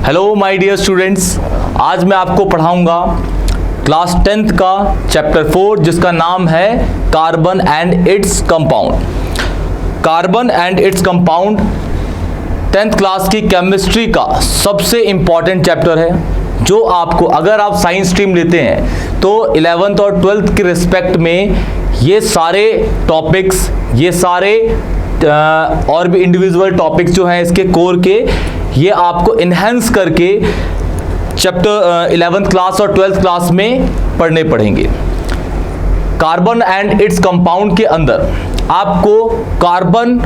Hello my dear students, आज मैं आपको पढ़ाऊंगा क्लास 10th का चैप्टर 4 जिसका नाम है carbon and its compound. Carbon and its compound 10th class की केमिस्ट्री का सबसे इंपॉर्टेंट चैप्टर है, जो आपको अगर आप साइंस स्ट्रीम लेते हैं तो 11th और 12th के रिस्पेक्ट में ये सारे टॉपिक्स, ये सारे और भी इंडिविजुअल टॉपिक्स जो हैं इसके कोर के, ये आपको इन्हेंस करके चैप्टर 11th क्लास और 12th क्लास में पढ़ने पड़ेंगे। कार्बन एंड इट्स कंपाउंड के अंदर आपको कार्बन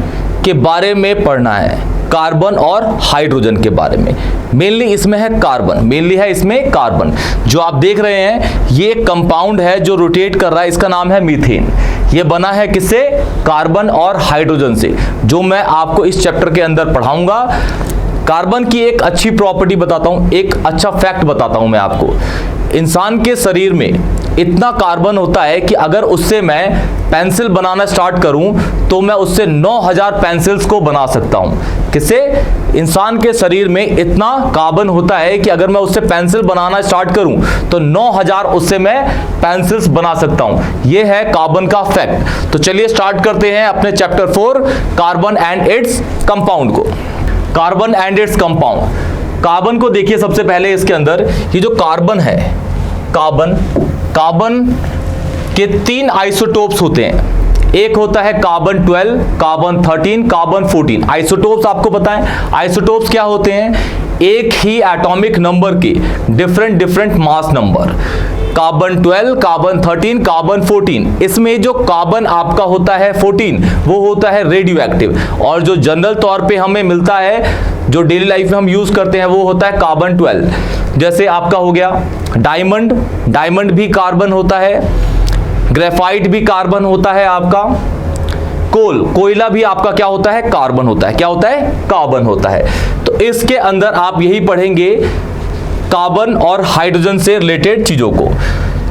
के बारे में पढ़ना है, कार्बन और हाइड्रोजन के बारे में। मेनली इसमें है कार्बन, मेनली है इसमें कार्बन। जो आप देख रहे हैं ये एक कंपाउंड है जो रोटेट कर रहा है, इसका नाम है मीथेन। ये बना है किससे? कार्बन और हाइड्रोजन से, जो मैं आपको इस चैप्टर के अंदर पढ़ाऊंगा। कार्बन की एक अच्छी प्रॉपर्टी बताता हूं, एक अच्छा फैक्ट बताता हूं मैं आपको। इंसान के शरीर में इतना कार्बन होता है कि अगर उससे मैं पेंसिल बनाना स्टार्ट करूं तो मैं उससे 9000 पेंसिल्स को बना सकता हूं। किससे? इंसान के शरीर में इतना कार्बन होता है कि अगर मैं उससे पेंसिल बनाना स्टार्ट करूं तो 9000 उससे मैं पेंसिल्स बना सकता हूं। यह है कार्बन का फैक्ट। तो चलिए स्टार्ट करते हैं अपने chapter 4 carbon and its compound को। Carbon and its compound. Carbon को देखिए, सबसे पहले इसके अंदर ये जो कार्बन है, कार्बन के 3 आइसोटोप्स होते हैं। एक होता है कार्बन 12, कार्बन 13, कार्बन 14। आइसोटोप्स आपको पता है, आइसोटोप्स क्या होते हैं? एक ही एटॉमिक नंबर के different mass number. Carbon 12, carbon 13, carbon 14। इसमें जो कार्बन आपका होता है 14 वो होता है रेडियो एक्टिव, और जो जनरल तौर पे हमें मिलता है, जो डेली लाइफ में हम यूज करते हैं, वो होता है कार्बन 12। जैसे आपका हो गया डायमंड, डायमंड भी कार्बन होता है, ग्रेफाइट भी कार्बन होता है आपका, कोयला भी आपका क्या होता है? कार्बन होता है। क्या होता है? कार्बन होता है। तो इसके अंदर आप यही पढ़ेंगे कार्बन और हाइड्रोजन से रिलेटेड चीजों को।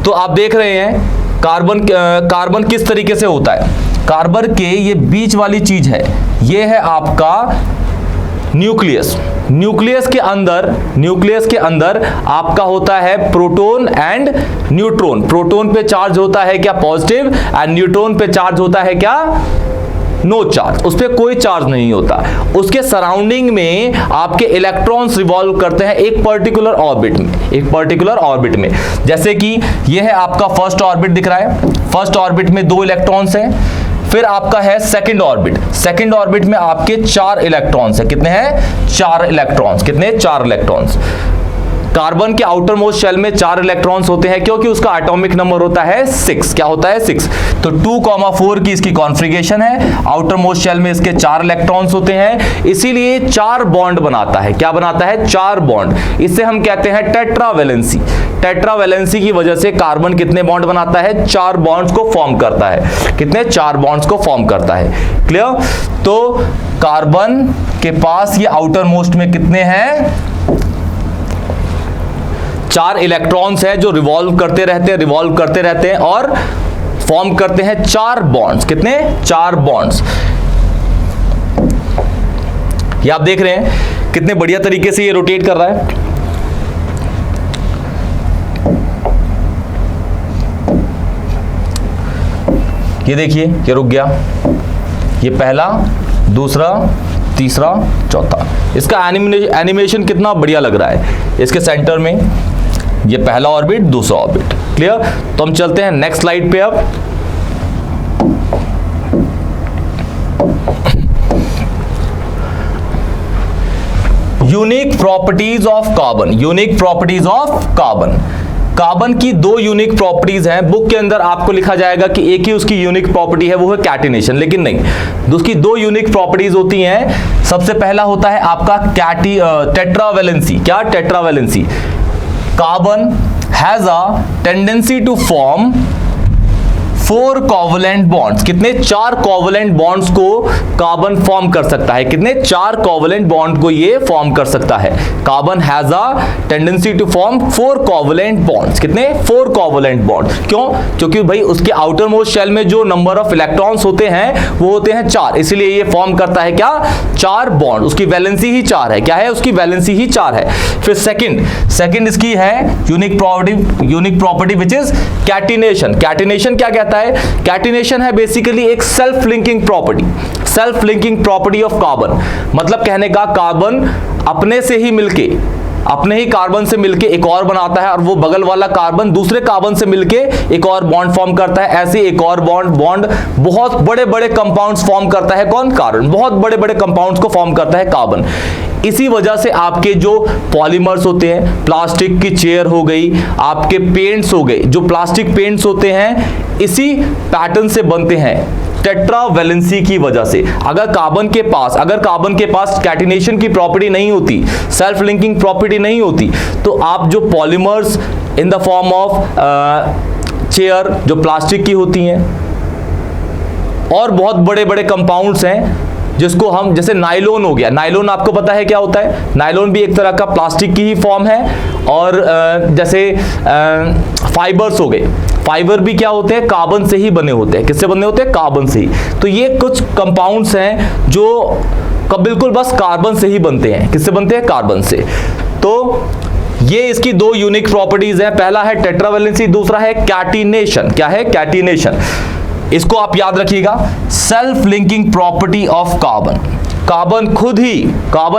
तो आप देख रहे हैं कार्बन किस तरीके से होता है। कार्बन के ये बीच वाली चीज है, ये है आपका न्यूक्लियस। न्यूक्लियस के अंदर आपका होता है प्रोटॉन एंड न्यूट्रॉन। प्रोटॉन पे चार्ज होता है क्या? पॉजिटिव। एंड न्यूट्रॉन पे चार्ज होता है क्या? No charge. उस पर कोई चार्ज नहीं होता। उसके सराउंडिंग में आपके इलेक्ट्रॉन्स रिवॉल्व करते हैं एक पर्टिकुलर ऑर्बिट में, जैसे कि यह है आपका फर्स्ट ऑर्बिट दिख रहा है। फर्स्ट ऑर्बिट में 2 इलेक्ट्रॉन्स हैं। फिर आपका है सेकंड ऑर्बिट में आपके 4 इलेक्ट्रॉन्स हैं। कितने हैं? 4 इलेक्ट्रॉन्स। कितने? 4 इलेक्ट्रॉन्स। कार्बन के आउटर मोस्ट शेल में 4 इलेक्ट्रॉन्स होते हैं, क्योंकि उसका एटॉमिक नंबर होता है 6। क्या होता है? 6। तो 2,4 की इसकी कॉन्फ़िगरेशन है। आउटर मोस्ट शेल में इसके 4 इलेक्ट्रॉन्स होते हैं, इसीलिए 4 बॉन्ड बनाता है। क्या बनाता है? 4 बॉन्ड। इसे हम कहते हैं टेट्रावैलेंसी। टेट्रावैलेंसी की वजह से कार्बन कितने बॉन्ड बनाता है? 4 बॉन्ड्स को फॉर्म करता है। कितने? 4 बॉन्ड्स को फॉर्म करता है। क्लियर? तो कार्बन के पास ये आउटर मोस्ट में कितने हैं? 4 इलेक्ट्रॉन्स हैं जो रिवॉल्व करते रहते हैं और फॉर्म करते हैं 4 बॉन्ड्स। कितने? 4 बॉन्ड्स। ये आप देख रहे हैं कितने बढ़िया तरीके से ये रोटेट कर रहा है। ये देखिए, ये रुक गया। ये पहला, दूसरा, तीसरा, चौथा। इसका एनिमेशन कितना बढ़िया लग रहा है। इसके सेंटर में ये पहला ऑर्बिट, दूसरा ऑर्बिट। क्लियर? तो हम चलते हैं नेक्स्ट स्लाइड पे। अब unique properties of carbon. Carbon की 2 यूनिक प्रॉपर्टीज हैं। बुक के अंदर आपको लिखा जाएगा कि एक ही उसकी यूनिक प्रॉपर्टी है, वो है कैटिनेशन, लेकिन नहीं, उसकी 2 यूनिक प्रॉपर्टीज होती हैं। सबसे पहला होता है आपका टेट्रावैलेंसी। क्या? 4 कोवलेंट बॉन्ड्स, कितने 4 कोवलेंट बॉन्ड्स को कार्बन फॉर्म कर सकता है, कितने 4 कोवलेंट बॉन्ड को ये फॉर्म कर सकता है। Carbon has a tendency to form 4 covalent bonds, कितने 4 कोवलेंट बॉन्ड। क्यों? क्योंकि भाई उसके आउटर मोस्ट शेल में जो नंबर ऑफ इलेक्ट्रॉन्स होते हैं वो होते हैं 4, इसलिए ये फॉर्म करता है क्या 4 बॉन्ड, उसकी वैलेंसी ही 4 है। क्या है? उसकी वैलेंसी ही 4 है। फिर सेकंड इसकी है unique property which is catenation. Catenation क्या कहता है? कैटिनेशन है बेसिकली एक self linking property of carbon. मतलब कहने का कार्बन अपने से ही मिलके, अपने ही कार्बन से मिलके एक और बनाता है और वो बगल वाला कार्बन दूसरे कार्बन से मिलके एक और बॉन्ड फॉर्म करता है। ऐसे एक और बॉन्ड बहुत बड़े बड़े कंपाउंड्स फॉर्म करता है। कौन? कार्बन। बहुत बड़े बड़े कंपाउंड्स को फॉर्म करता है कार्बन। इसी वजह से आपके जो पॉलीमर्स होते हैं, प्लास्टिक की चेयर हो गई, आपके पेंट्स हो गए, जो प्लास्टिक पेंट्स होते हैं इसी पैटर्न से बनते हैं, टेट्रावैलेंसी की वजह से। अगर कार्बन के पास कैटिनेशन की प्रॉपर्टी नहीं होती, सेल्फ लिंकिंग प्रॉपर्टी नहीं होती, तो आप जो polymers in the form of chair जो प्लास्टिक की होती हैं और बहुत बड़े बड़े कंपाउंड्स हैं जिसको हम, जैसे नायलॉन हो गया, नायलॉन आपको पता है क्या होता है? नायलॉन भी एक तरह का प्लास्टिक की ही फॉर्म है। और जैसे फाइबर्स हो गए, फाइबर भी क्या होते हैं? कार्बन से ही बने होते हैं। किससे बने होते हैं? कार्बन से ही। तो ये कुछ कंपाउंड्स हैं जो बिल्कुल बस कार्बन से ही बनते हैं। किससे बनते हैं? कार्बन से। तो ये इसकी 2 यूनिक प्रॉपर्टीज हैं। पहला है टेट्रावैलेंसी, दूसरा है कैटिनेशन। क्या है? कैटिनेशन। इसको आप याद रखिएगा, self linking property of carbon. Carbon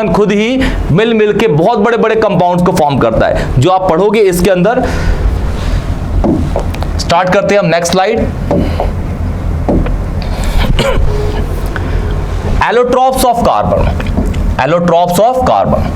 खुद ही मिल के बहुत बड़े बड़े कंपाउंड्स को फॉर्म करता है, जो आप पढ़ोगे इसके अंदर। स्टार्ट करते हैं हम next slide. Allotropes of carbon.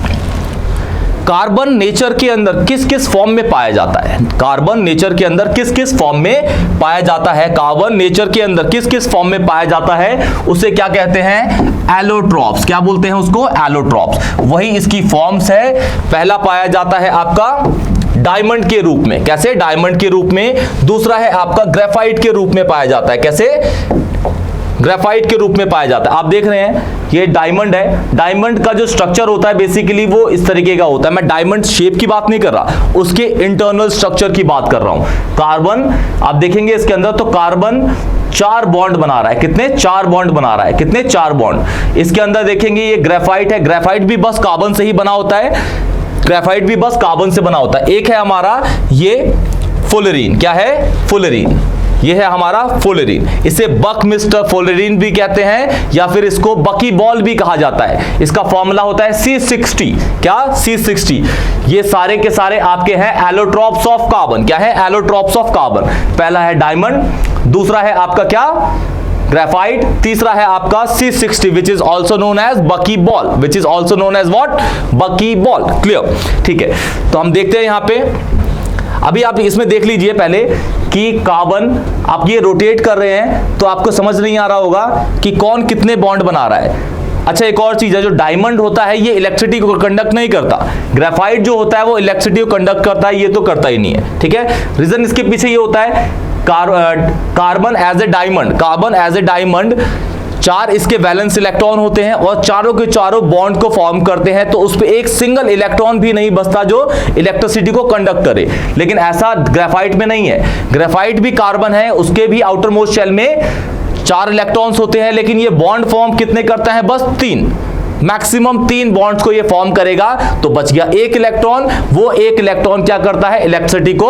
Carbon nature के अंदर किस किस फॉर्म में पाया जाता है? कार्बन नेचर के अंदर किस किस फॉर्म में पाया जाता है? कार्बन नेचर के अंदर किस किस फॉर्म में पाया जाता है? उसे क्या कहते हैं? एलोट्रॉप्स। क्या बोलते हैं उसको? एलोट्रॉप्स। वही इसकी फॉर्म्स है। पहला पाया जाता है आपका डायमंड के रूप में। कैसे? डायमंड के रूप में। दूसरा है आपका ग्रेफाइट के रूप में पाया जाता है। कैसे? ग्रेफाइट के रूप में पाया जाता है। आप देख रहे हैं ये डायमंड है। डायमंड का जो स्ट्रक्चर होता है बेसिकली वो इस तरीके का होता है। मैं डायमंड शेप की बात नहीं कर रहा, उसके इंटरनल स्ट्रक्चर की बात कर रहा हूं। कार्बन आप देखेंगे इसके अंदर तो कार्बन 4 बॉन्ड बना रहा है। कितने? 4 बॉन्ड बना रहा है। कितने? 4 बॉन्ड। इसके अंदर देखेंगे ये ग्रेफाइट है। ग्रेफाइट भी बस कार्बन से ही बना होता है। ग्रेफाइट भी बस कार्बन से बना होता है। एक है हमारा ये फुलरीन। क्या है? फुलरीन। ये है हमारा फुलरीन। इसे बकमिस्टर फुलरीन भी कहते हैं या फिर इसको बकी बॉल भी कहा जाता है। इसका फॉर्मूला होता है C60। क्या? C60। ये सारे के सारे आपके हैं एलोट्रॉप्स ऑफ कार्बन। क्या है? Allotropes of carbon. पहला है डायमंड, दूसरा है आपका क्या? ग्रेफाइट, तीसरा है आपका C60 which is also known as bucky ball, which is also known as what? Bucky ball. Clear? ठीक है, तो हम देखते हैं यहां पे। अभी आप इसमें देख लीजिए पहले कि कार्बन आप ये रोटेट कर रहे हैं तो आपको समझ नहीं आ रहा होगा कि कौन कितने बॉन्ड बना रहा है। अच्छा, एक और चीज है, जो डायमंड होता है ये इलेक्ट्रिसिटी को कंडक्ट नहीं करता। ग्रेफाइट जो होता है वो इलेक्ट्रिसिटी को कंडक्ट करता है, ये तो करता ही नहीं है। ठीक है, रीजन इसके पीछे ये होता है कार्बन एज ए डायमंड 4 इसके वैलेंस इलेक्ट्रॉन होते हैं और चारों के चारों बॉन्ड को फॉर्म करते हैं, तो उस पे एक सिंगल इलेक्ट्रॉन भी नहीं बचता जो इलेक्ट्रिसिटी को कंडक्ट करे। लेकिन ऐसा ग्रेफाइट में नहीं है। ग्रेफाइट भी कार्बन है, उसके भी आउटर मोस्ट शेल में 4 इलेक्ट्रॉन्स होते हैं, लेकिन ये बॉन्ड फॉर्म कितने करता है? बस 3, मैक्सिमम 3 बॉन्ड्स को ये फॉर्म करेगा, तो बच गया 1 इलेक्ट्रॉन। वो 1 इलेक्ट्रॉन क्या करता है? इलेक्ट्रिसिटी को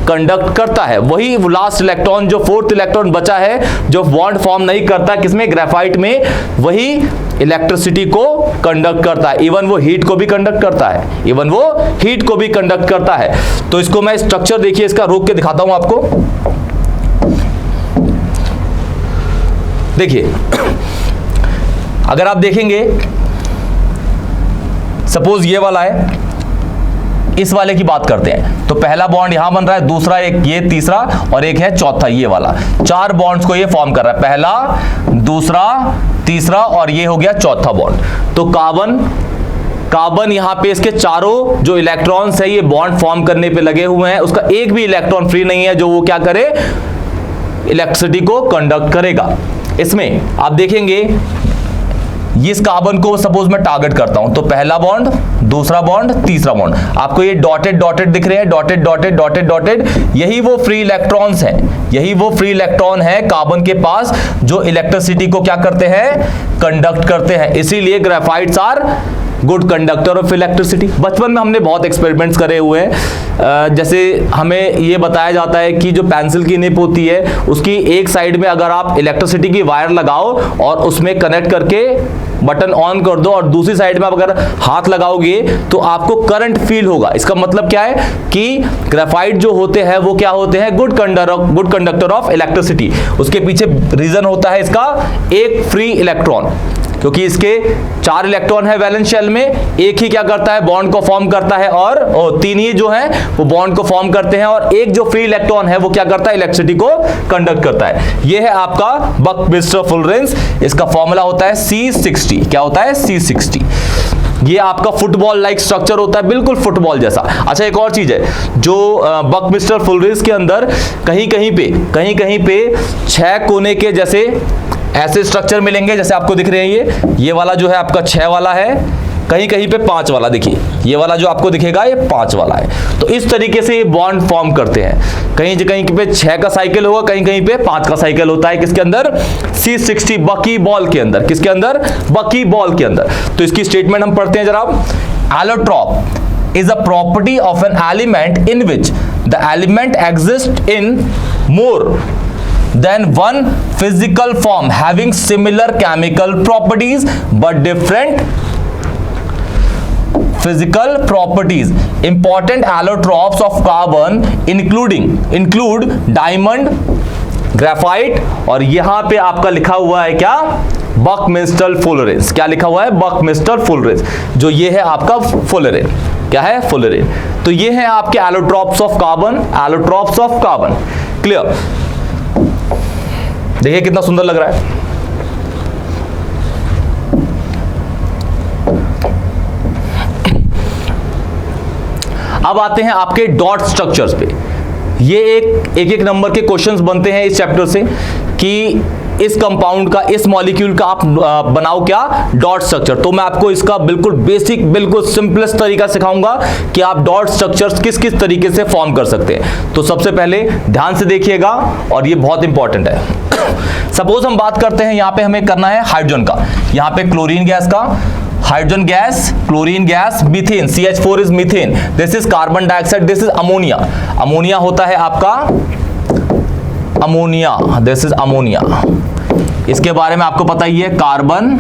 कंडक्ट करता है। वही लास्ट इलेक्ट्रॉन, जो 4th इलेक्ट्रॉन बचा है, जो बॉन्ड फॉर्म नहीं करता, किसमें? ग्रेफाइट में, वही इलेक्ट्रिसिटी को कंडक्ट करता है। इवन वो हीट को भी कंडक्ट करता है। तो इसको मैं स्ट्रक्चर देखिए इसका रोक के दिखाता हूं आपको। देखिए, अगर आप देखेंगे सपोज ये वाला है, इस वाले की बात करते हैं तो पहला बॉन्ड यहां बन रहा है, दूसरा एक ये, तीसरा और एक है चौथा ये वाला। 4 बॉन्ड्स को ये फॉर्म कर रहा है, पहला, दूसरा, तीसरा और ये हो गया चौथा बॉन्ड। तो कार्बन यहां पे इसके चारों जो इलेक्ट्रॉन्स है ये बॉन्ड फॉर्म करने पे लगे हुए हैं, उसका एक भी इलेक्ट्रॉन फ्री नहीं है जो वो क्या करे? इलेक्ट्रिसिटी को कंडक्ट करेगा। इसमें आप देखेंगे इस कार्बन को सपोज मैं टारगेट करता हूं, तो पहला बॉन्ड, दूसरा बॉन्ड, तीसरा बॉन्ड, आपको ये डॉटेड डॉटेड दिख रहे हैं, डॉटेड डॉटेड डॉटेड डॉटेड, यही वो फ्री इलेक्ट्रॉन्स हैं, यही वो फ्री इलेक्ट्रॉन है कार्बन के पास जो इलेक्ट्रिसिटी को क्या करते हैं, कंडक्ट करते हैं। इसीलिए graphites are good conductor of electricity. बचपन में हमने बहुत एक्सपेरिमेंट्स करे हुए हैं, जैसे हमें ये बताया जाता है कि जो पेंसिल की निप होती है उसकी एक साइड में अगर आप इलेक्ट्रिसिटी की वायर लगाओ और उसमें कनेक्ट करके बटन ऑन कर दो और दूसरी साइड में अगर हाथ लगाओगे तो आपको करंट फील होगा। इसका मतलब क्या है कि ग्रेफाइट जो होते हैं वो क्या होते हैं, गुड कंडक्टर ऑफ इलेक्ट्रिसिटी। उसके पीछे रीजन होता है इसका एक फ्री इलेक्ट्रॉन, क्योंकि इसके 4 इलेक्ट्रॉन है वैलेंस शेल में, एक ही क्या करता है, बॉन्ड को फॉर्म करता है और 3 ही जो है वो बॉन्ड को फॉर्म करते हैं और एक जो फ्री इलेक्ट्रॉन है वो क्या करता है, इलेक्ट्रिसिटी को कंडक्ट करता है। ये है आपका बक-मिस्टर-फुलरेंस। इसका फॉर्मूला होता है C60। क्या होता है, C60। ये आपका फुटबॉल लाइक स्ट्रक्चर होता है, बिल्कुल फुटबॉल जैसा। अच्छा, एक और चीज है जो बक-मिस्टर-फुलरेंस के अंदर कहीं कहीं पे 6 कोने के जैसे ऐसे स्ट्रक्चर मिलेंगे, जैसे आपको दिख रहे हैं ये वाला जो है आपका 6 वाला है, कहीं कहीं पे 5 वाला, देखिए ये वाला जो आपको दिखेगा ये 5 वाला है। तो इस तरीके से ये बॉन्ड फॉर्म करते हैं। कहीं कहीं पे 6 का साइकिल होगा, कहीं कहीं पे 5 का साइकिल होता है। किसके अंदर, C60 बकी बॉल के अंदर। किसके अंदर, बकी बॉल के अंदर। तो इसकी स्टेटमेंट हम पढ़ते हैं जरा। Allotrope is a property of an element in which the element exists in more than one physical form having similar chemical properties but different physical properties. Important allotropes of carbon include diamond, graphite, और यहां पे आपका लिखा हुआ है क्या, बक-मिस्टर-फुलरेंस। क्या लिखा हुआ है, बक-मिस्टर-फुलरेंस। जो ये है आपका फुलरेन, क्या है, फुलरेन। तो ये है आपके allotropes of carbon, allotropes of carbon. Clear. देखिए कितना सुंदर लग रहा है। अब आते हैं आपके डॉट स्ट्रक्चर्स पे। ये एक नंबर के क्वेश्चंस बनते हैं इस चैप्टर से कि इस कंपाउंड का, इस मॉलिक्यूल का आप बनाओ क्या, डॉट स्ट्रक्चर। तो मैं आपको इसका बिल्कुल बेसिक, बिल्कुल सिंपलेस्ट तरीका सिखाऊंगा कि आप डॉट स्ट्रक्चर्स किस किस तरीके से फॉर्म कर सकते हैं। तो सबसे पहले ध्यान से देखिएगा और ये बहुत इंपॉर्टेंट है। सपोज हम बात करते हैं, यहां पे हमें करना है हाइड्रोजन का, यहां पे क्लोरीन गैस का, hydrogen gas, chlorine gas, methane, CH4 is methane, this is carbon dioxide, this is ammonia. Ammonia होता है आपका अमोनिया, दिस इज अमोनिया। इसके बारे में आपको पता ही है, carbon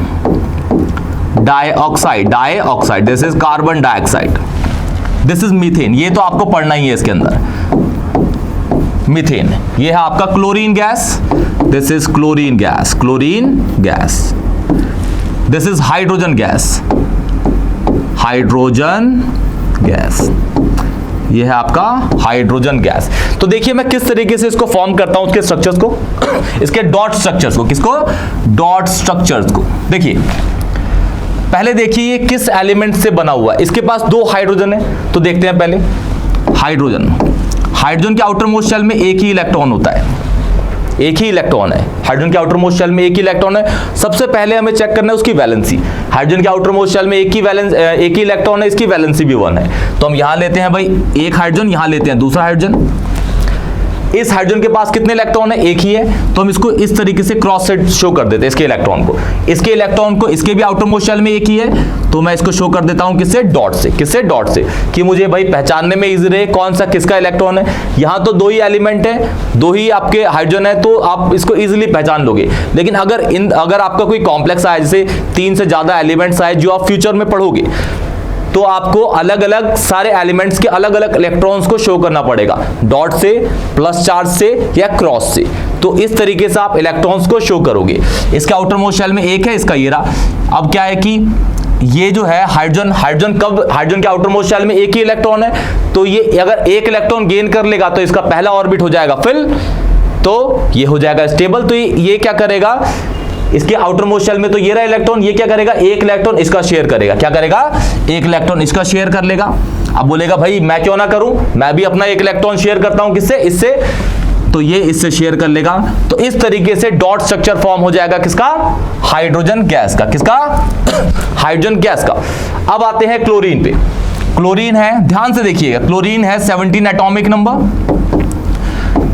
dioxide, dioxide, this is carbon dioxide, this is methane. ये तो आपको पढ़ना ही है इसके अंदर, मीथेन। ये है आपका chlorine gas, this is chlorine gas, chlorine gas. This is hydrogen gas, hydrogen gas. ये है आपका हाइड्रोजन गैस। तो देखिए मैं किस तरीके से इसको फॉर्म करता हूं, उसके स्ट्रक्चर्स को, इसके डॉट स्ट्रक्चर्स को, किसको, डॉट स्ट्रक्चर्स को। देखिए पहले देखिए ये किस एलिमेंट से बना हुआ है। इसके पास 2 हाइड्रोजन है, तो देखते हैं पहले हाइड्रोजन। हाइड्रोजन के आउटर मोस्ट शेल में एक ही इलेक्ट्रॉन होता है, एक ही इलेक्ट्रॉन है। हाइड्रोजन के आउटर मोस्ट शेल में एक ही इलेक्ट्रॉन है। सबसे पहले हमें चेक करना है उसकी वैलेंसी। हाइड्रोजन के आउटर मोस्ट शेल में एक ही इलेक्ट्रॉन है, इसकी वैलेंसी भी 1 है। तो हम यहां लेते हैं भाई एक हाइड्रोजन, यहां लेते हैं दूसरा हाइड्रोजन। इस हाइड्रोजन के पास कितने इलेक्ट्रॉन है, एक ही है। तो हम इसको इस तरीके से क्रॉस सेट शो कर देते हैं, इसके इलेक्ट्रॉन को, इसके इलेक्ट्रॉन को, इसके भी आउटर मोस्ट शेल में एक ही है। तो मैं इसको शो कर देता हूं किससे, डॉट से। किससे, डॉट से, कि मुझे भाई पहचानने में इजी रहे कौन सा किसका इलेक्ट्रॉन है। यहां तो 2 ही एलिमेंट है, 2 ही आपके हाइड्रोजन है, तो आप इसको इजीली पहचान लोगे। लेकिन अगर आपका कोई कॉम्प्लेक्स आए, जैसे 3 से ज्यादा एलिमेंट्स आए जो आप फ्यूचर में पढ़ोगे, तो आपको अलग अलग सारे एलिमेंट्स के अलग अलग इलेक्ट्रॉन्स को शो करना पड़ेगा, डॉट से, प्लस चार्ज से या क्रॉस से। तो इस तरीके से आप इलेक्ट्रॉन्स को शो करोगे। इसके आउटर मोस्ट शेल में एक है, इसका ये रहा। अब क्या है कि ये जो है हाइड्रोजन के आउटर मोस्ट शेल में एक ही इलेक्ट्रॉन है, तो ये अगर एक इलेक्ट्रॉन गेन कर लेगा तो इसका पहला ऑर्बिट हो जाएगा फिल, तो ये हो जाएगा स्टेबल। तो ये क्या करेगा, इसके आउटर मोस्ट शेल में तो ये रहा इलेक्ट्रॉन, ये क्या करेगा, एक इलेक्ट्रॉन इसका शेयर करेगा। क्या करेगा, एक इलेक्ट्रॉन इसका शेयर कर लेगा। अब बोलेगा भाई मैं क्यों ना करूं, मैं भी अपना एक इलेक्ट्रॉन शेयर करता हूं, किससे, इससे। तो ये इससे शेयर कर लेगा। तो इस तरीके से डॉट स्ट्रक्चर फॉर्म हो जाएगा किसका? हाइड्रोजन गैस का। किसका? हाइड्रोजन गैस का। अब आते हैं क्लोरीन पे। क्लोरीन है, ध्यान से देखिएगा, क्लोरीन है 17 एटॉमिक नंबर,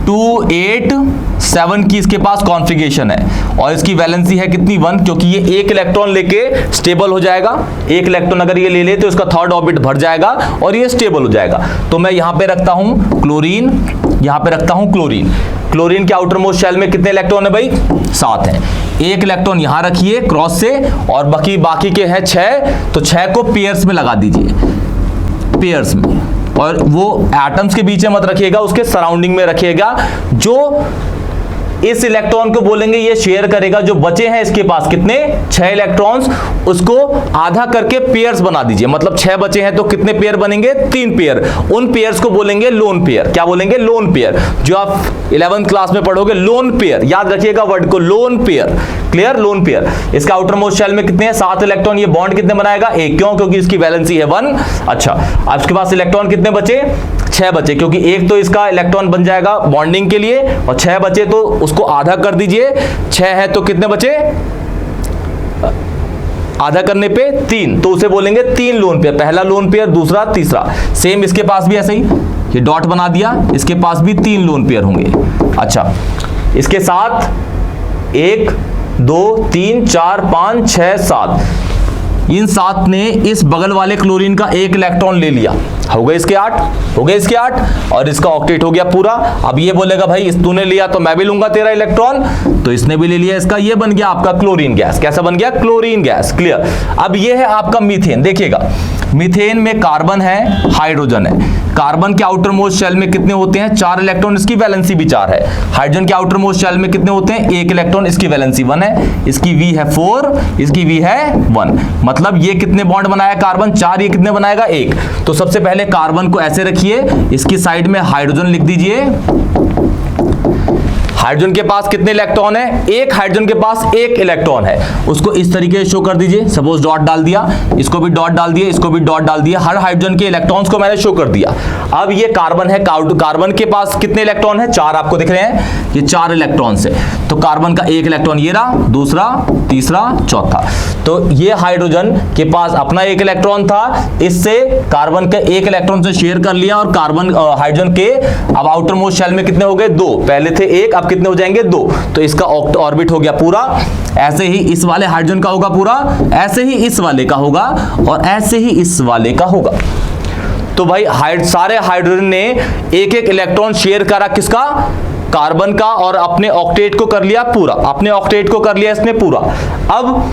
287 की इसके पास कॉन्फ़िगरेशन है और इसकी वैलेंसी है कितनी? 1, क्योंकि ये एक इलेक्ट्रॉन लेके स्टेबल हो जाएगा। एक इलेक्ट्रॉन अगर ये ले ले तो इसका थर्ड ऑर्बिट भर जाएगा और ये स्टेबल हो जाएगा। तो मैं यहां पे रखता हूं क्लोरीन, यहां पे रखता हूं क्लोरीन। क्लोरीन के आउटर मोस्ट शेल में कितने इलेक्ट्रॉन है भाई? 7 है। एक इलेक्ट्रॉन यहां रखिए क्रॉस से और बाकी के हैं 6, तो 6 को पेयर्स में लगा दीजिए, पेयर्स में, और वो एटम्स के बीच में मत रखिएगा, उसके सराउंडिंग में रखिएगा। जो इस इलेक्ट्रॉन को बोलेंगे ये शेयर करेगा, जो बचे हैं इसके पास कितने? 6 इलेक्ट्रॉन्स, उसको आधा करके पेयर्स बना दीजिए। मतलब 6 बचे हैं तो कितने पेयर बनेंगे? 3 पेयर। उन पेयर्स को बोलेंगे लोन पेयर। क्या बोलेंगे? Lone pair. जो आप 11th क्लास में पढ़ोगे, लोन पेयर, याद रखिएगा वर्ड को, lone pair. Clear? Lone pair. इसका आउटर मोस्ट शेल में कितने हैं? 7 इलेक्ट्रॉन। ये बॉन्ड कितने बनाएगा? 1। क्यों? क्योंकि इसकी वैलेंसी है 1। अच्छा, अब इसके पास इलेक्ट्रॉन कितने बचे? 6 बचे, क्योंकि एक तो इसका इलेक्ट्रॉन बन जाएगा बॉन्डिंग के लिए और 6 बचे तो उसको आधा कर दीजिए। 6 है तो कितने बचे? आधा करने पे 3, तो उसे बोलेंगे 3 लोन पेयर। पहला लोन पेयर, दूसरा, तीसरा। सेम इसके पास भी ऐसे ही, ये डॉट बना दिया, इसके पास भी 3 लोन पेयर होंगे। अच्छा, इसके साथ 1 2 3 4 5 6 7, इन 7 ने इस बगल वाले क्लोरीन का 1 इलेक्ट्रॉन ले लिया। हो गए इसके 8, हो गए इसके 8, और इसका ऑक्टेट हो गया पूरा। अब ये बोलेगा भाई इस तूने लिया तो मैं भी लूंगा तेरा इलेक्ट्रॉन, तो इसने भी ले लिया इसका। ये बन गया आपका क्लोरीन गैस। कैसा बन गया? Chlorine gas. क्लियर? अब ये है आपका मीथेन। देखिएगा, मीथेन में कार्बन है, हाइड्रोजन है। कार्बन के आउटर मोस्ट शेल में कितने होते हैं? 4 इलेक्ट्रॉन, इसकी वैलेंसी भी 4 है। हाइड्रोजन के आउटर मोस्ट शेल में कितने होते हैं? 1 इलेक्ट्रॉन, इसकी वैलेंसी 1 है। इसकी V है 4, इसकी V है 1। मतलब ये कितने बॉन्ड बनाया कार्बन? 4। ये कितने बनाएगा? 1। तो सबसे पहले कार्बन को ऐसे रखिए, इसकी साइड में हाइड्रोजन लिख दीजिए। हाइड्रोजन के पास कितने इलेक्ट्रॉन है? 1 हाइड्रोजन के पास 1 इलेक्ट्रॉन है, उसको इस तरीके से शो कर दीजिए। सपोज डॉट डाल दिया, इसको भी डॉट डाल दिया, इसको भी डॉट डाल दिया। हर हाइड्रोजन के इलेक्ट्रॉन्स को मैंने शो कर दिया। अब ये कार्बन है, कार्बन के पास कितने इलेक्ट्रॉन है? 4 आपको दिख रहे हैं, ये 4 इलेक्ट्रॉन्स है। तो कार्बन का 1 इलेक्ट्रॉन ये रहा, दूसरा, तीसरा, चौथा। तो ये हाइड्रोजन के पास अपना 1 इलेक्ट्रॉन था, इससे कार्बन के 1 इलेक्ट्रॉन से शेयर कर लिया, और कार्बन हाइड्रोजन के अब आउटर मोस्ट शेल में कितने हो गए? 2। पहले थे 1, अब कितने हो जाएंगे? 2। तो इसका ऑर्बिट हो गया पूरा। ऐसे ही इस वाले हाइड्रोजन का होगा पूरा, ऐसे ही इस वाले का होगा, और ऐसे ही इस वाले का होगा। तो भाई सारे हाइड्रोजन ने 1-1 इलेक्ट्रॉन शेयर करा, किसका? कार्बन का, और अपने ऑक्टेट को कर लिया पूरा। अपने ऑक्टेट को कर लिया इसने पूरा। अब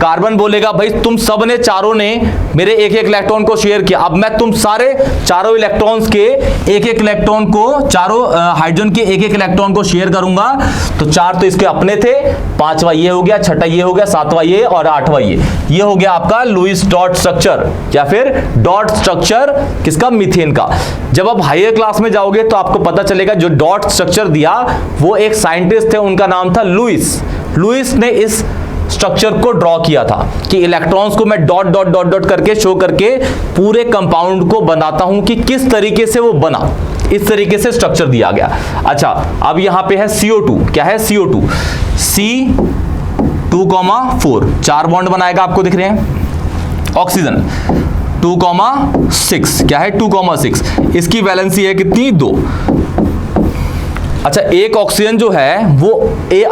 कार्बन बोलेगा भाई तुम सब ने, चारों ने मेरे 1-1 इलेक्ट्रॉन को शेयर किया, अब मैं तुम सारे चारों इलेक्ट्रॉन्स के 1-1 इलेक्ट्रॉन को, चारों हाइड्रोजन के 1-1 इलेक्ट्रॉन को शेयर करूंगा। तो 4 तो इसके अपने थे, 5वां ये हो गया, 6ठा ये हो गया, 7वां ये, और 8वां ये हो गया आपका लुईस डॉट स्ट्रक्चर, या फिर डॉट स्ट्रक्चर किसका? मीथेन का। जब आप हायर क्लास में जाओगे तो आपको पता चलेगा जो डॉट स्ट्रक्चर दिया वो एक साइंटिस्ट थे, उनका नाम था लुईस। लुईस ने इस स्ट्रक्चर को ड्रॉ किया था कि इलेक्ट्रॉन्स को मैं डॉट डॉट डॉट डॉट करके शो करके पूरे कंपाउंड को बनाता हूं कि किस तरीके से वो बना। इस तरीके से स्ट्रक्चर दिया गया। अच्छा, अब यहां पे है CO2। क्या है? CO2, C2,4, 4 बॉन्ड बनाएगा, आपको दिख रहे हैं। ऑक्सीजन 2,6, क्या है? 2,6, इसकी वैलेंसी है कितनी? 2। अच्छा, एक ऑक्सीजन जो है वो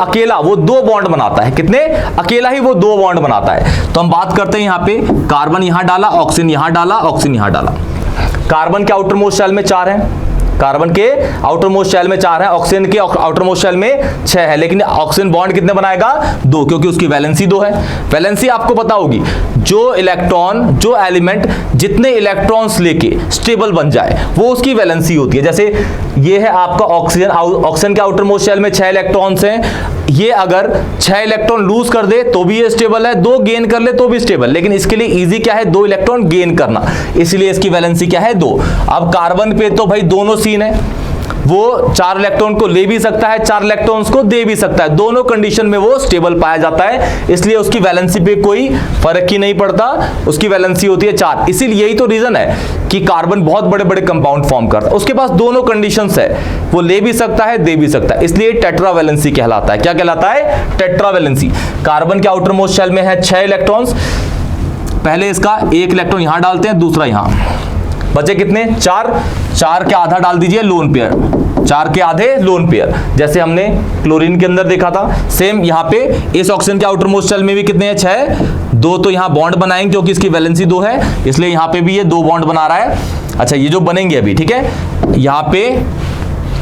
अकेला वो 2 बॉन्ड बनाता है। कितने? अकेला ही वो 2 बॉन्ड बनाता है। तो हम बात करते हैं यहाँ पे, कार्बन यहां डाला, ऑक्सीजन यहां डाला, ऑक्सीजन यहां डाला। कार्बन के आउटर मोस्ट शेल में 4 है, कार्बन के आउटर मोस्ट शेल में 4 है, ऑक्सीजन के आउटर मोस्ट शेल में 6 है, लेकिन ऑक्सीजन बॉन्ड कितने बनाएगा? 2, क्योंकि उसकी वैलेंसी 2 है। वैलेंसी आपको पता होगी, जो इलेक्ट्रॉन, जो एलिमेंट जितने इलेक्ट्रॉन्स लेके स्टेबल बन जाए वो उसकी वैलेंसी होती है। जैसे ये है आपका ऑक्सीजन, ऑक्सीजन के आउटर मोस्ट शेल में 6 इलेक्ट्रॉन्स हैं। ये अगर 6 इलेक्ट्रॉन लूज कर दे तो भी ये स्टेबल है, 2 गेन कर ले तो भी स्टेबल, लेकिन इसके लिए इजी क्या है? 2 इलेक्ट्रॉन गेन करना, इसलिए इसकी वैलेंसी क्या है? 2। अब कार्बन पे तो भाई दोनों सीन है, वो 4 इलेक्ट्रॉन को ले भी सकता है, 4 इलेक्ट्रॉन्स को दे भी सकता है, दोनों कंडीशन में वो स्टेबल पाया जाता है, इसलिए उसकी वैलेंसी पे कोई फर्क ही नहीं पड़ता, उसकी वैलेंसी होती है 4। इसीलिए यही तो रीजन है कि कार्बन बहुत बड़े बड़े कंपाउंड फॉर्म करता है, उसके पास दोनों कंडीशंस है, वो ले भी सकता है दे भी सकता है, इसलिए टेट्रावैलेंसी कहलाता है। क्या कहलाता है? टेट्रावैलेंसी। कार्बन के आउटर मोस्ट शेल में है 6 इलेक्ट्रॉन्स, पहले इसका एक इलेक्ट्रॉन यहां डालते हैं, दूसरा यहां, बचे कितने? 4। 4 के आधा डाल दीजिए लोन पेयर, 4 के आधे लोन पेयर, जैसे हमने क्लोरीन के अंदर देखा था। सेम यहाँ पे इस ऑक्सीजन के आउटर मोस्ट शेल में भी कितने हैं? 6। 2 तो यहाँ बॉन्ड बनाएंगे क्योंकि इसकी वैलेंसी 2 है, इसलिए यहाँ पे भी ये 2 बॉन्ड बना रहा है। अच्छा, ये जो बनेंगे अभी, ठीक है, यहाँ पे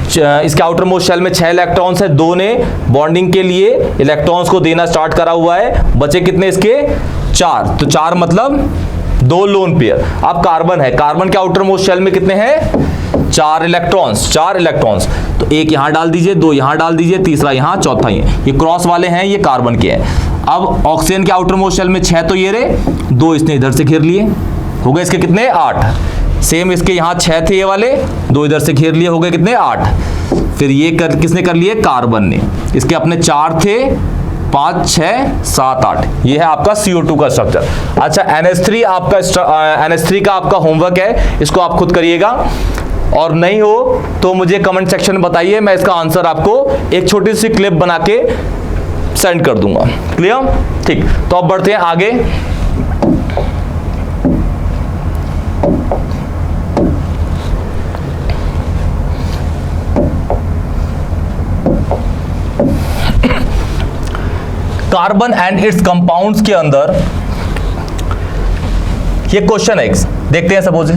इसके आउटर मोस्ट शेल में 6 इलेक्ट्रॉन्स है, 2 ने बॉन्डिंग के लिए इलेक्ट्रॉन्स को देना स्टार्ट करा हुआ है, बचे कितने इसके? 4। तो 4 मतलब 2 लोन पेयर। अब कार्बन है, कार्बन के आउटर मोस्ट शेल में कितने हैं? 4 इलेक्ट्रॉन्स, 4 इलेक्ट्रॉन्स, तो एक यहां डाल दीजिए, 2 यहां डाल दीजिए, तीसरा यहां, चौथा ये क्रॉस वाले हैं, ये कार्बन के हैं। अब ऑक्सीजन के आउटर मोस्ट शेल में 6 तो ये रहे, 2 इसने इधर से घेर लिए, हो गए इसके कितने? 8। सेम इसके यहां 6 थे ये वाले, 2 इधर से घेर लिए, हो गए कितने? 8। फिर ये किसने कर लिए? कार्बन ने। इसके अपने 4 थे, 5, 6, 7, 8, ये है आपका CO2 का स्ट्रक्चर। अच्छा, NH3 आपका NH3 का आपका होमवर्क है, इसको आप खुद करिएगा, और नहीं हो तो मुझे कमेंट सेक्शन में बताइए, मैं इसका आंसर आपको एक छोटी सी क्लिप बना के सेंड कर दूंगा। क्लियर? ठीक, तो अब बढ़ते हैं आगे। कार्बन एंड इट्स कंपाउंड्स के अंदर ये क्वेश्चन है, देखते हैं। Suppose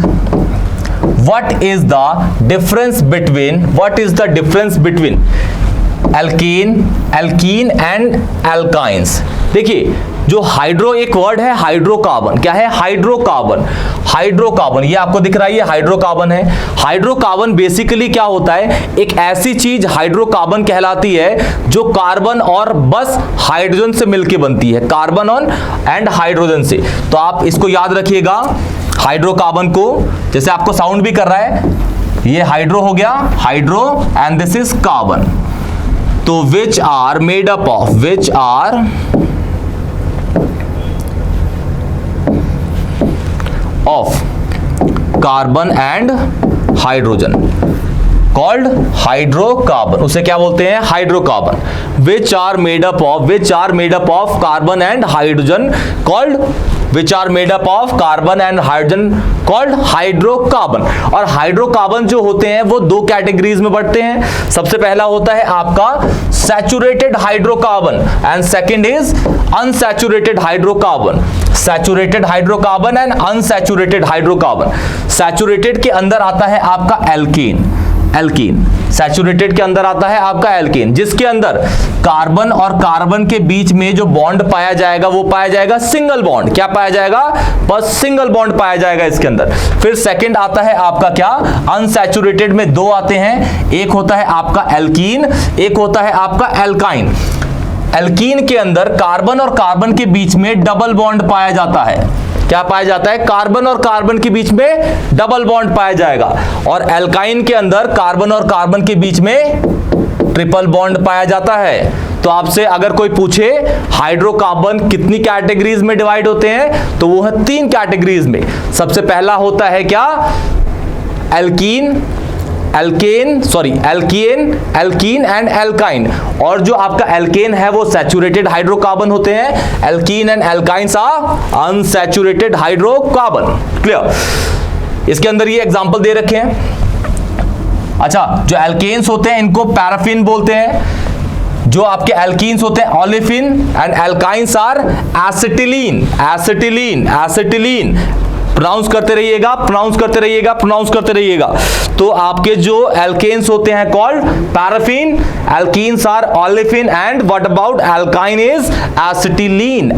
what is the difference between alkene and alkynes. देखिए, जो हाइड्रो, एक वर्ड है हाइड्रोकार्बन, क्या है? हाइड्रोकार्बन, ये आपको दिख रहा है, ये हाइड्रोकार्बन है। हाइड्रोकार्बन बेसिकली क्या होता है? एक ऐसी चीज हाइड्रोकार्बन कहलाती है जो कार्बन और बस हाइड्रोजन से मिलके बनती है, कार्बन ऑन एंड हाइड्रोजन से। तो आप इसको याद रखिएगा, हाइड्रोकार्बन को, जैसे आपको साउंड भी कर रहा है, ये हाइड्रो हो गया, hydro, and this is carbon. तो which are made up of carbon and hydrogen, called hydrocarbon. उसे क्या बोलते हैं? Hydrocarbon. Which are made up of carbon and hydrogen, called hydrocarbon. और हाइड्रोकार्बन जो होते हैं वो 2 कैटेगरीज में बढ़ते हैं। सबसे पहला होता है आपका saturated hydrocarbon and second is unsaturated hydrocarbon. Saturated hydrocarbon and unsaturated hydrocarbon. Saturated के अंदर आता है आपका एल्कीन, सैचुरेटेड के अंदर आता है आपका एल्कीन, जिसके अंदर कार्बन और कार्बन के बीच में जो बॉन्ड पाया जाएगा वो पाया जाएगा सिंगल बॉन्ड। क्या पाया जाएगा? बस सिंगल बॉन्ड पाया जाएगा इसके अंदर। फिर सेकंड आता है आपका क्या? अनसैचुरेटेड में 2 आते हैं, एक होता है आपका एल्कीन, एक होता है आपका एल्काइन। एल्कीन के अंदर कार्बन और कार्बन के बीच में डबल बॉन्ड पाया जाता है। क्या पाया जाता है? कार्बन और कार्बन के बीच में डबल बॉन्ड पाया जाएगा। और एल्काइन के अंदर कार्बन और कार्बन के बीच में ट्रिपल बॉन्ड पाया जाता है। तो आपसे अगर कोई पूछे हाइड्रोकार्बन कितनी कैटेगरीज में डिवाइड होते हैं, तो वो है 3 कैटेगरीज में। सबसे पहला होता है क्या? Alkene and alkyne. और जो आपका एल्केन है वो सैचुरेटेड हाइड्रोकार्बन होते हैं, alkene and alkynes are unsaturated hydrocarbon. Clear? इसके अंदर ये एग्जांपल दे रखे हैं। अच्छा, जो एल्केन्स होते हैं इनको पैराफिन बोलते हैं, जो आपके एल्कीन्स होते हैं olefin, and alkynes are acetylene. Pronounce करते रहिएगा। तो आपके जो एल्केन्स होते हैं called paraffin, alkenes are olefin, and what about alkyne is acetylene.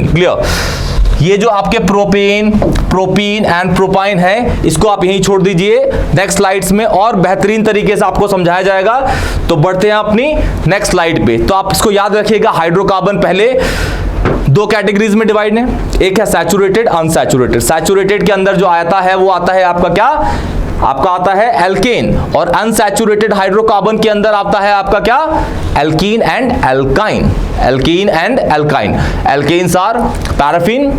Clear? ये जो आपके प्रोपीन एंड प्रोपाइन है, इसको आप यहीं छोड़ दीजिए, नेक्स्ट स्लाइड्स में और बेहतरीन तरीके से आपको समझाया जाएगा। तो बढ़ते हैं अपनी नेक्स्ट स्लाइड पे। तो आप इसको याद रखिएगा, हाइड्रोकार्बन पहले 2 कैटेगरीज में डिवाइड है, एक है सैचुरेटेड, अनसैचुरेटेड। सैचुरेटेड के अंदर जो आता है वो आता है आपका क्या? आपका आता है एल्केन, और अनसैचुरेटेड हाइड्रोकार्बन के अंदर आता है आपका क्या, alkene and alkyne, alkene and alkyne. Alkanes are paraffin,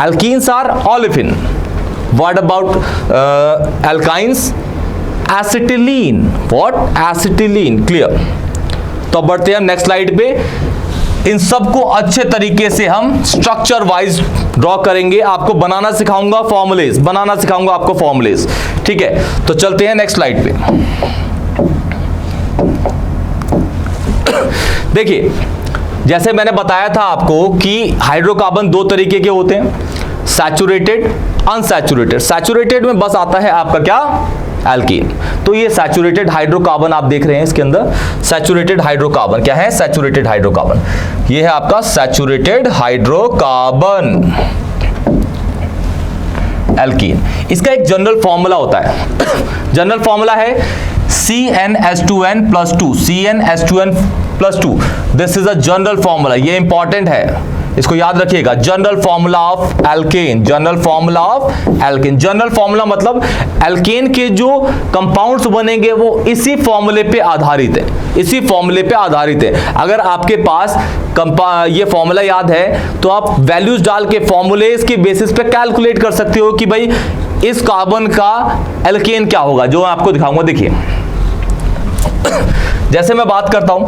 alkenes are olefin. What about alkynes, acetylene, what, acetylene, clear. तो बढ़ते हैं हम नेक्स्ट स्लाइड पे। इन सबको अच्छे तरीके से हम स्ट्रक्चर वाइज ड्रॉ करेंगे, आपको बनाना सिखाऊंगा फॉर्मूलेज, बनाना सिखाऊंगा आपको फॉर्मूलेज, ठीक है। तो चलते हैं नेक्स्ट स्लाइड पे। देखिए जैसे मैंने बताया था आपको कि हाइड्रोकार्बन दो तरीके के होते हैं, सैचुरेटेड, अनसैचुरेटेड। सैचुरेटेड में बस आता है आपका क्या, एल्कीन। तो ये सैचुरेटेड हाइड्रोकार्बन आप देख रहे हैं इसके अंदर, सैचुरेटेड हाइड्रोकार्बन क्या है, सैचुरेटेड हाइड्रोकार्बन, ये है आपका सैचुरेटेड हाइड्रोकार्बन एल्कीन। इसका एक जनरल फॉर्मूला होता है, जनरल फॉर्मूला है CnH2n+2, CnH2n+2, this is a general formula, ये इंपॉर्टेंट है, इसको याद रखिएगा। General formula of alkene, general formula of alkene. General formula मतलब एल्केन के जो कंपाउंड्स बनेंगे वो इसी फॉर्मूले पे आधारित है, इसी फॉर्मूले पे आधारित है। अगर आपके पास ये फॉर्मूला याद है तो आप वैल्यूज डाल के फॉर्मूलेज के बेसिस पे कैलकुलेट कर सकते हो कि भाई इस कार्बन का एल्केन क्या होगा, जो मैं आपको दिखाऊंगा। देखिए जैसे मैं बात करता हूं,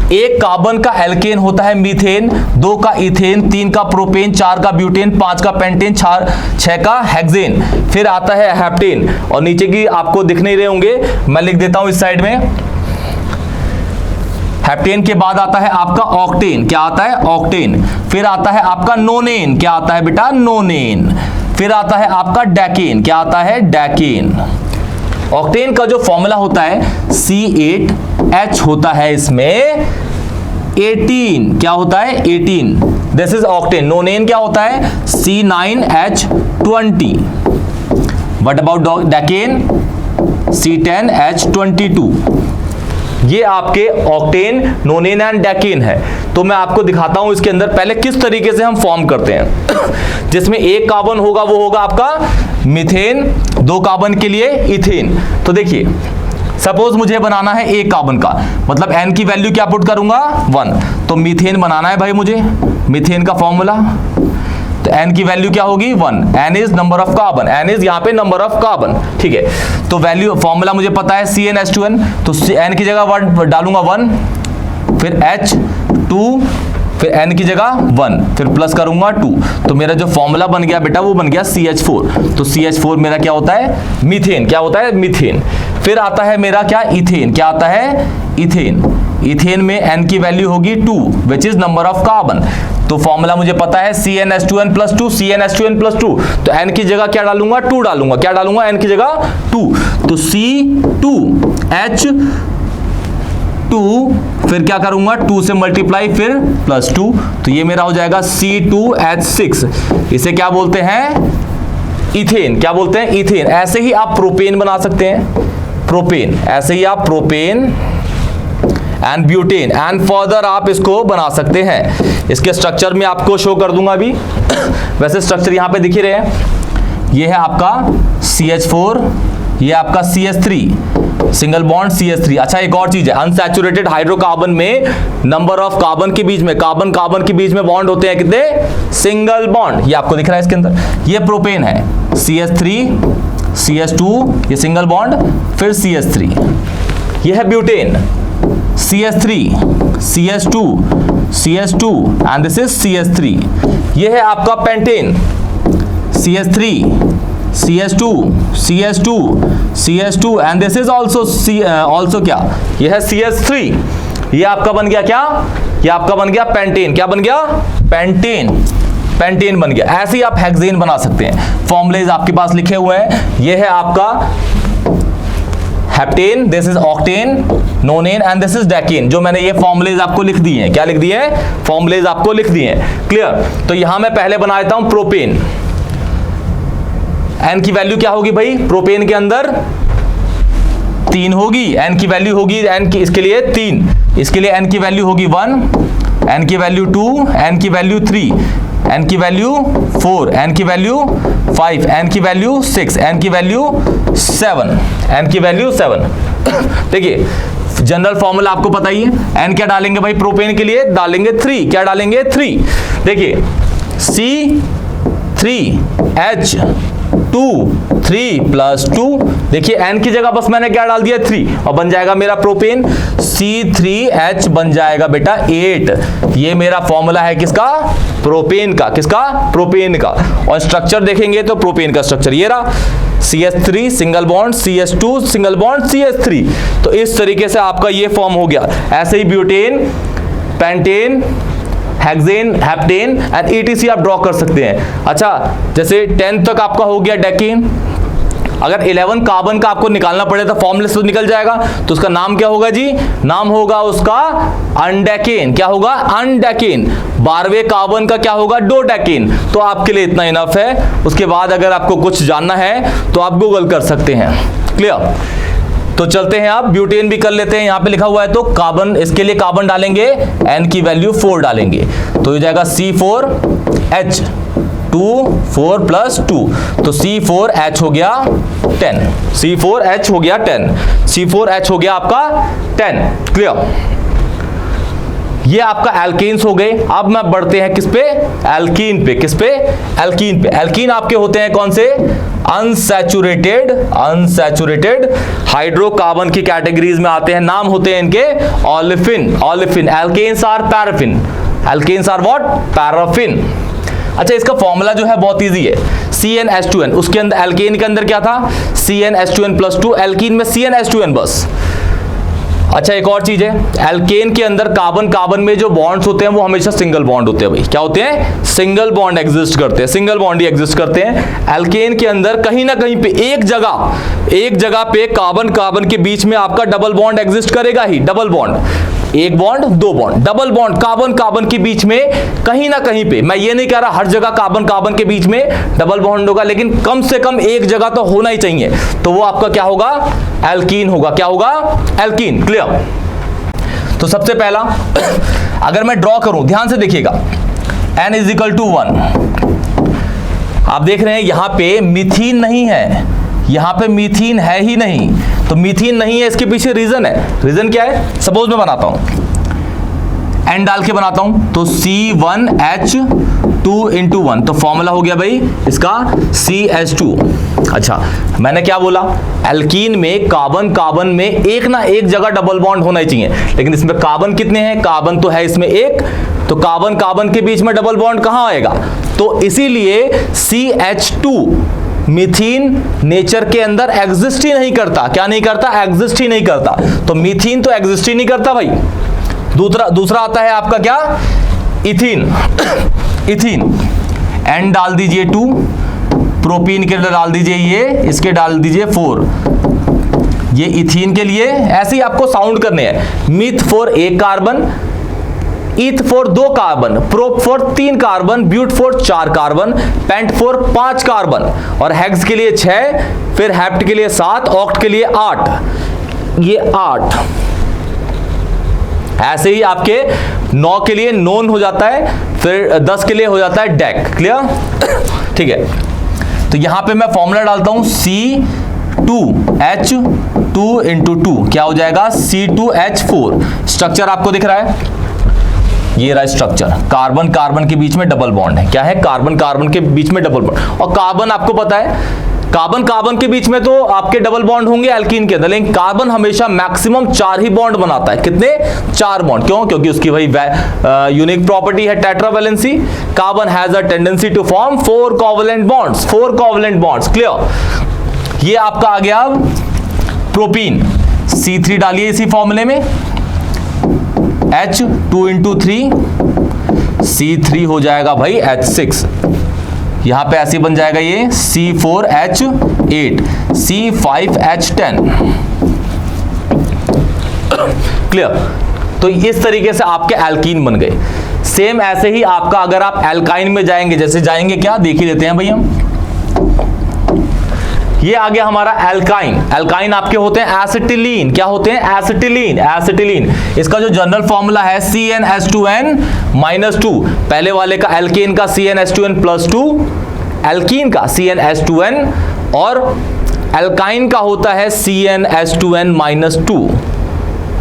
एक कार्बन का एल्केन होता है मीथेन, 2 का इथेन, 3 का प्रोपेन, 4 का ब्यूटेन, 5 का पेंटेन, 6 का हेक्सेन, फिर आता है हेप्टेन, और नीचे की आपको दिख नहीं रहे होंगे, मैं लिख देता हूं इस साइड में। हेप्टेन के बाद आता है आपका ऑक्टेन, क्या आता है, ऑक्टेन, फिर आता है आपका नोनेन, क्या आता है बेटा, नोनेन, फिर आता है आपका डैकेन, क्या आता है, डैकेन। ऑक्टेन का जो फॉर्मूला होता है C8H होता है, इसमें 18, क्या होता है, 18, दिस इज ऑक्टेन। नोनेन क्या होता है, C9H20। What about decane, C10H22। ये आपके ऑक्टेन, नोनेन एंड डैकेन है। तो मैं आपको दिखाता हूं इसके अंदर पहले किस तरीके से हम फॉर्म करते हैं। जिसमें एक कार्बन होगा वो होगा आपका मीथेन, 2 कार्बन के लिए इथेन। तो देखिए सपोज मुझे बनाना है एक कार्बन का, मतलब n की वैल्यू क्या पुट करूंगा, 1। तो मीथेन बनाना है भाई मुझे, मीथेन का फॉर्मूला, तो n की वैल्यू क्या होगी, 1। n is number of carbon, n is यहाँ पे नंबर ऑफ कार्बन, ठीक है। तो वैल्यू फॉर्मूला मुझे पता है CnH2n, तो n की जगह 1 डालूंगा 1, फिर H2, फिर n की जगह 1, फिर प्लस करूंगा 2, तो मेरा जो फॉर्मूला बन गया बेटा वो बन गया CH4। तो CH4 मेरा क्या होता है, मीथेन, क्या होता है, मीथेन। फिर आता है मेरा क्या, इथेन, क्या आता है, इथेन। इथेन में n की वैल्यू होगी 2, which is number of carbon. तो फॉर्मूला मुझे पता है CnH2n+2, CnH2n+2, तो n की जगह क्या डालूंगा, 2 डालूंगा, क्या डालूंगा, n की जगह 2, तो C2H2, फिर क्या करूंगा, 2 से मल्टीप्लाई, फिर +2, तो ये मेरा हो जाएगा C2H6। इसे क्या बोलते हैं, इथेन, क्या बोलते हैं, इथेन। ऐसे ही आप प्रोपेन बना सकते हैं, प्रोपेन, ऐसे ही आप propane and butane, and further आप इसको बना सकते हैं। इसके स्ट्रक्चर में आपको शो कर दूंगा अभी। वैसे स्ट्रक्चर यहां पे दिख ही रहे हैं, ये है आपका CH4, ये आपका CH3, सिंगल बॉन्ड CH3। अच्छा एक और चीज है, अनसैचुरेटेड हाइड्रोकार्बन में नंबर ऑफ कार्बन के बीच में, कार्बन कार्बन के बीच में बॉन्ड होते हैं कितने, सिंगल बॉन्ड, ये आपको दिख रहा है इसके अंदर। ये प्रोपेन है, CH3, CH2, ये सिंगल बॉन्ड, फिर CH3। ये है butane, CH3, CH2, CH2, and this is CH3। ये है आपका pentane, CH3, CH2, CH2, CH2, and this is also क्या, ये है CH3। ये आपका बन गया क्या, ये आपका बन गया पेंटेन, क्या बन गया, पेंटेन, पेंटेन बन गया। ऐसे ही आप हेक्सेन बना सकते हैं। फॉर्मूलेज आपके पास लिखे हुए हैं, ये है आपका heptane, this is octane, nonane and this is decane. जो मैंने ये फॉर्मूलेज आपको लिख दिए हैं, क्या लिख दिए हैं, फॉर्मूलेज आपको लिख दिए हैं, क्लियर। तो यहां मैं पहले बना देता हूं प्रोपेन। n की वैल्यू क्या होगी भाई, प्रोपेन के अंदर 3 होगी, n की वैल्यू होगी, n की, इसके लिए 3, इसके लिए n की वैल्यू होगी 1, n की वैल्यू 2, n की वैल्यू 3, n की वैल्यू 4, n की वैल्यू 5, n की वैल्यू 6, n की वैल्यू 7, n की वैल्यू 7। देखिए जनरल फॉर्मूला आपको पता ही है, n क्या डालेंगे भाई प्रोपेन के लिए, डालेंगे 3, क्या डालेंगे 3। देखिए C3H2 3 + 2, देखिए n की जगह बस मैंने क्या डाल दिया 3 और बन जाएगा मेरा प्रोपेन। C3H बन जाएगा बेटा 8। ये मेरा फॉर्मूला है किसका, प्रोपेन का। किसका, प्रोपेन का। और स्ट्रक्चर देखेंगे तो प्रोपेन का स्ट्रक्चर ये रहा, CH3 single bond, CH2 single bond, CH3। तो इस तरीके से आपका ये फॉर्म हो गया। ऐसे ही butane, pentane, hexane, heptane and ETC आप ड्रॉ कर सकते हैं। अच्छा जैसे 10 तक आपका हो गया डेकेन, अगर 11 कार्बन का आपको निकालना पड़े तो फॉर्मूले से निकल जाएगा, तो उसका नाम क्या होगा जी, नाम होगा उसका अनडेकेन। क्या होगा, अनडेकेन। 12वें कार्बन का क्या होगा, डोडेकेन। तो आपके लिए इतना इनफ है। उसके बाद अगर आपको कुछ जानना है तो आप गूगल कर सकते हैं। क्लियर। तो चलते हैं, आप ब्यूटेन भी कर लेते हैं। यहां पे लिखा हुआ है तो कार्बन, इसके लिए कार्बन डालेंगे, n की वैल्यू 4 डालेंगे, तो हो जाएगा C4H2 4 + 2, तो C4H हो गया 10, C4H हो गया 10, C4H हो गया आपका 10। क्लियर। ये आपका एल्केन्स हो गए। अब मैं बढ़ते हैं किस पे, एल्कीन पे। किस पे, एल्कीन पे। एल्कीन आपके होते हैं कौन से, अनसैचुरेटेड हाइड्रोकार्बन की कैटेगरीज में आते हैं। नाम होते हैं इनके olefin. Alkanes are paraffin. Alkanes are what, paraffin. अच्छा इसका फॉर्मूला जो है बहुत इजी है, CnH2n। उसके अंदर एल्केन के अंदर क्या था, CnH2n + 2, एल्कीन में CnH2n बस। अच्छा एक और चीज है, एल्केन के अंदर कार्बन में जो बॉन्ड्स होते हैं वो हमेशा सिंगल बॉन्ड होते हैं भाई। क्या होते हैं, सिंगल बॉन्ड एग्जिस्ट करते हैं, सिंगल बॉन्ड ही एग्जिस्ट करते हैं। एल्केन के अंदर कहीं ना कहीं पे एक जगह पे कार्बन के बीच में आपका डबल बॉन्ड एग्जिस्ट करेगा ही। डबल बॉन्ड, एक बॉन्ड दो बॉन्ड, डबल बॉन्ड कार्बन के बीच में कहीं ना कहीं पे। मैं ये नहीं कह रहा हर जगह कार्बन के बीच में डबल बॉन्ड होगा, लेकिन कम से कम एक जगह तो होना ही चाहिए। तो वो आपका क्या होगा, एल्कीन होगा। क्या होगा, एल्कीन। क्लियर। तो सबसे पहला अगर मैं ड्रॉ करूं, ध्यान से देखिएगा, n = 1। आप देख रहे हैं यहां पे मीथीन नहीं है, यहां पे मीथीन है ही नहीं। तो मीथीन नहीं है, इसके पीछे रीजन है। रीजन क्या है, सपोज मैं बनाता हूं, n डाल के बनाता हूं, तो C1H2 × 1, तो फॉर्मूला हो गया भाई इसका CH2। अच्छा मैंने क्या बोला, एल्कीन में कार्बन में एक ना एक जगह डबल बॉन्ड होना ही चाहिए, लेकिन इसमें कार्बन कितने हैं, कार्बन तो है इसमें एक, तो कार्बन के बीच में डबल बॉन्ड कहां आएगा। तो इसीलिए CH2 मीथीन नेचर के अंदर एग्जिस्ट ही नहीं करता। क्या नहीं करता, एग्जिस्ट ही नहीं करता। तो मीथीन तो एग्जिस्ट ही नहीं करता भाई। दूसरा आता है आपका क्या, इथीन। N डाल दीजिए 2, प्रोपीन के लिए डाल दीजिए ये, इसके डाल दीजिए 4। ये इथीन के लिए ऐसे ही आपको साउंड करने हैं। Meth 4 1 carbon, eth 4 2 carbon, prop 4 3 carbon, but 4 4 carbon, pent 4 5 carbon, और हेक्स के लिए 6, फिर हेप्ट के लिए 7, ऑक्ट के लिए 8। ये 8 ऐसे ही आपके 9 के लिए नोन हो जाता है, फिर 10 के लिए हो जाता है डेक। क्लियर। ठीक है, तो यहां पे मैं फॉर्मूला डालता हूं C2H2 × 2, क्या हो जाएगा C2H4। स्ट्रक्चर आपको दिख रहा है, ये रहा स्ट्रक्चर। कार्बन के बीच में डबल बॉन्ड है। क्या है, कार्बन के बीच में डबल बॉन्ड। और कार्बन आपको पता है, कार्बन के बीच में तो आपके डबल बॉन्ड होंगे एल्कीन के अंदर, लेकिन कार्बन हमेशा मैक्सिमम 4 ही बॉन्ड बनाता है। कितने, 4 बॉन्ड। क्यों, क्योंकि उसकी वही यूनिक प्रॉपर्टी है tetravalency. Carbon has a tendency to form 4 covalent bonds, 4 covalent bonds. Clear. ये आपका आ गया प्रोपीन। C3 डालिए इसी फॉर्मूले में, H2 × 3, C3 हो जाएगा भाई H6। यहां पे ऐसे बन जाएगा ये C4H8, C5H10। क्लियर। तो इस तरीके से आपके एल्कीन बन गए। सेम ऐसे ही आपका अगर आप एल्काइन में जाएंगे, जैसे जाएंगे क्या, देख ही लेते हैं भाई हम। ये आ गया हमारा एल्काइन। एल्काइन आपके होते हैं एसिटिलीन। क्या होते हैं? एसिटिलीन। एसिटिलीन इसका जो जनरल फॉर्मूला है CnH2n-2। पहले वाले का एल्केन का CnH2n+2, एल्कीन का CnH2n, और एल्काइन का होता है CnH2n-2।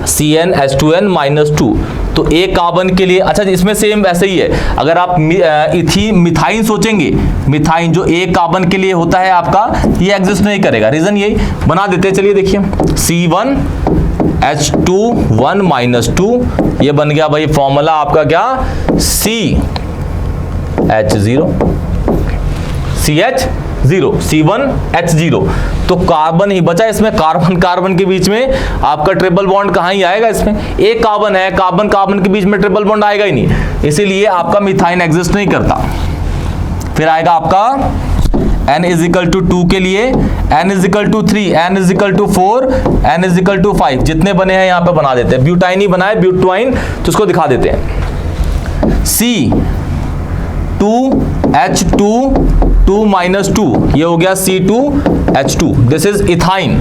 CnH2n-2। तो एक कार्बन के लिए, अच्छा इसमें सेम वैसे ही है। अगर आप मिथाइन सोचेंगे, मिथाइन जो एक कार्बन के लिए होता है आपका, ये एग्जिस्ट नहीं करेगा। रीजन यही बना देते हैं। चलिए देखिए, C1H2 ये बन गया भाई फॉर्मूला आपका क्या? C1H0 तो कार्बन ही बचा इसमें। कार्बन कार्बन के बीच में आपका ट्रिपल बॉन्ड कहाँ ही आएगा इसमें? एक कार्बन है, कार्बन कार्बन के बीच में ट्रिपल बॉन्ड आएगा ही नहीं, इसीलिए आपका मिथाइन एग्जिस्ट नहीं करता। फिर आएगा आपका N=2 के लिए N=3, N=4, N=5। जितने बने हैं यहां पे बना देते हैं। ब्यूटाइन ही बनाए, ब्यूटाइन, तो उसको दिखा देते हैं। C2H2 ये हो गया C2H2, this is ethyne.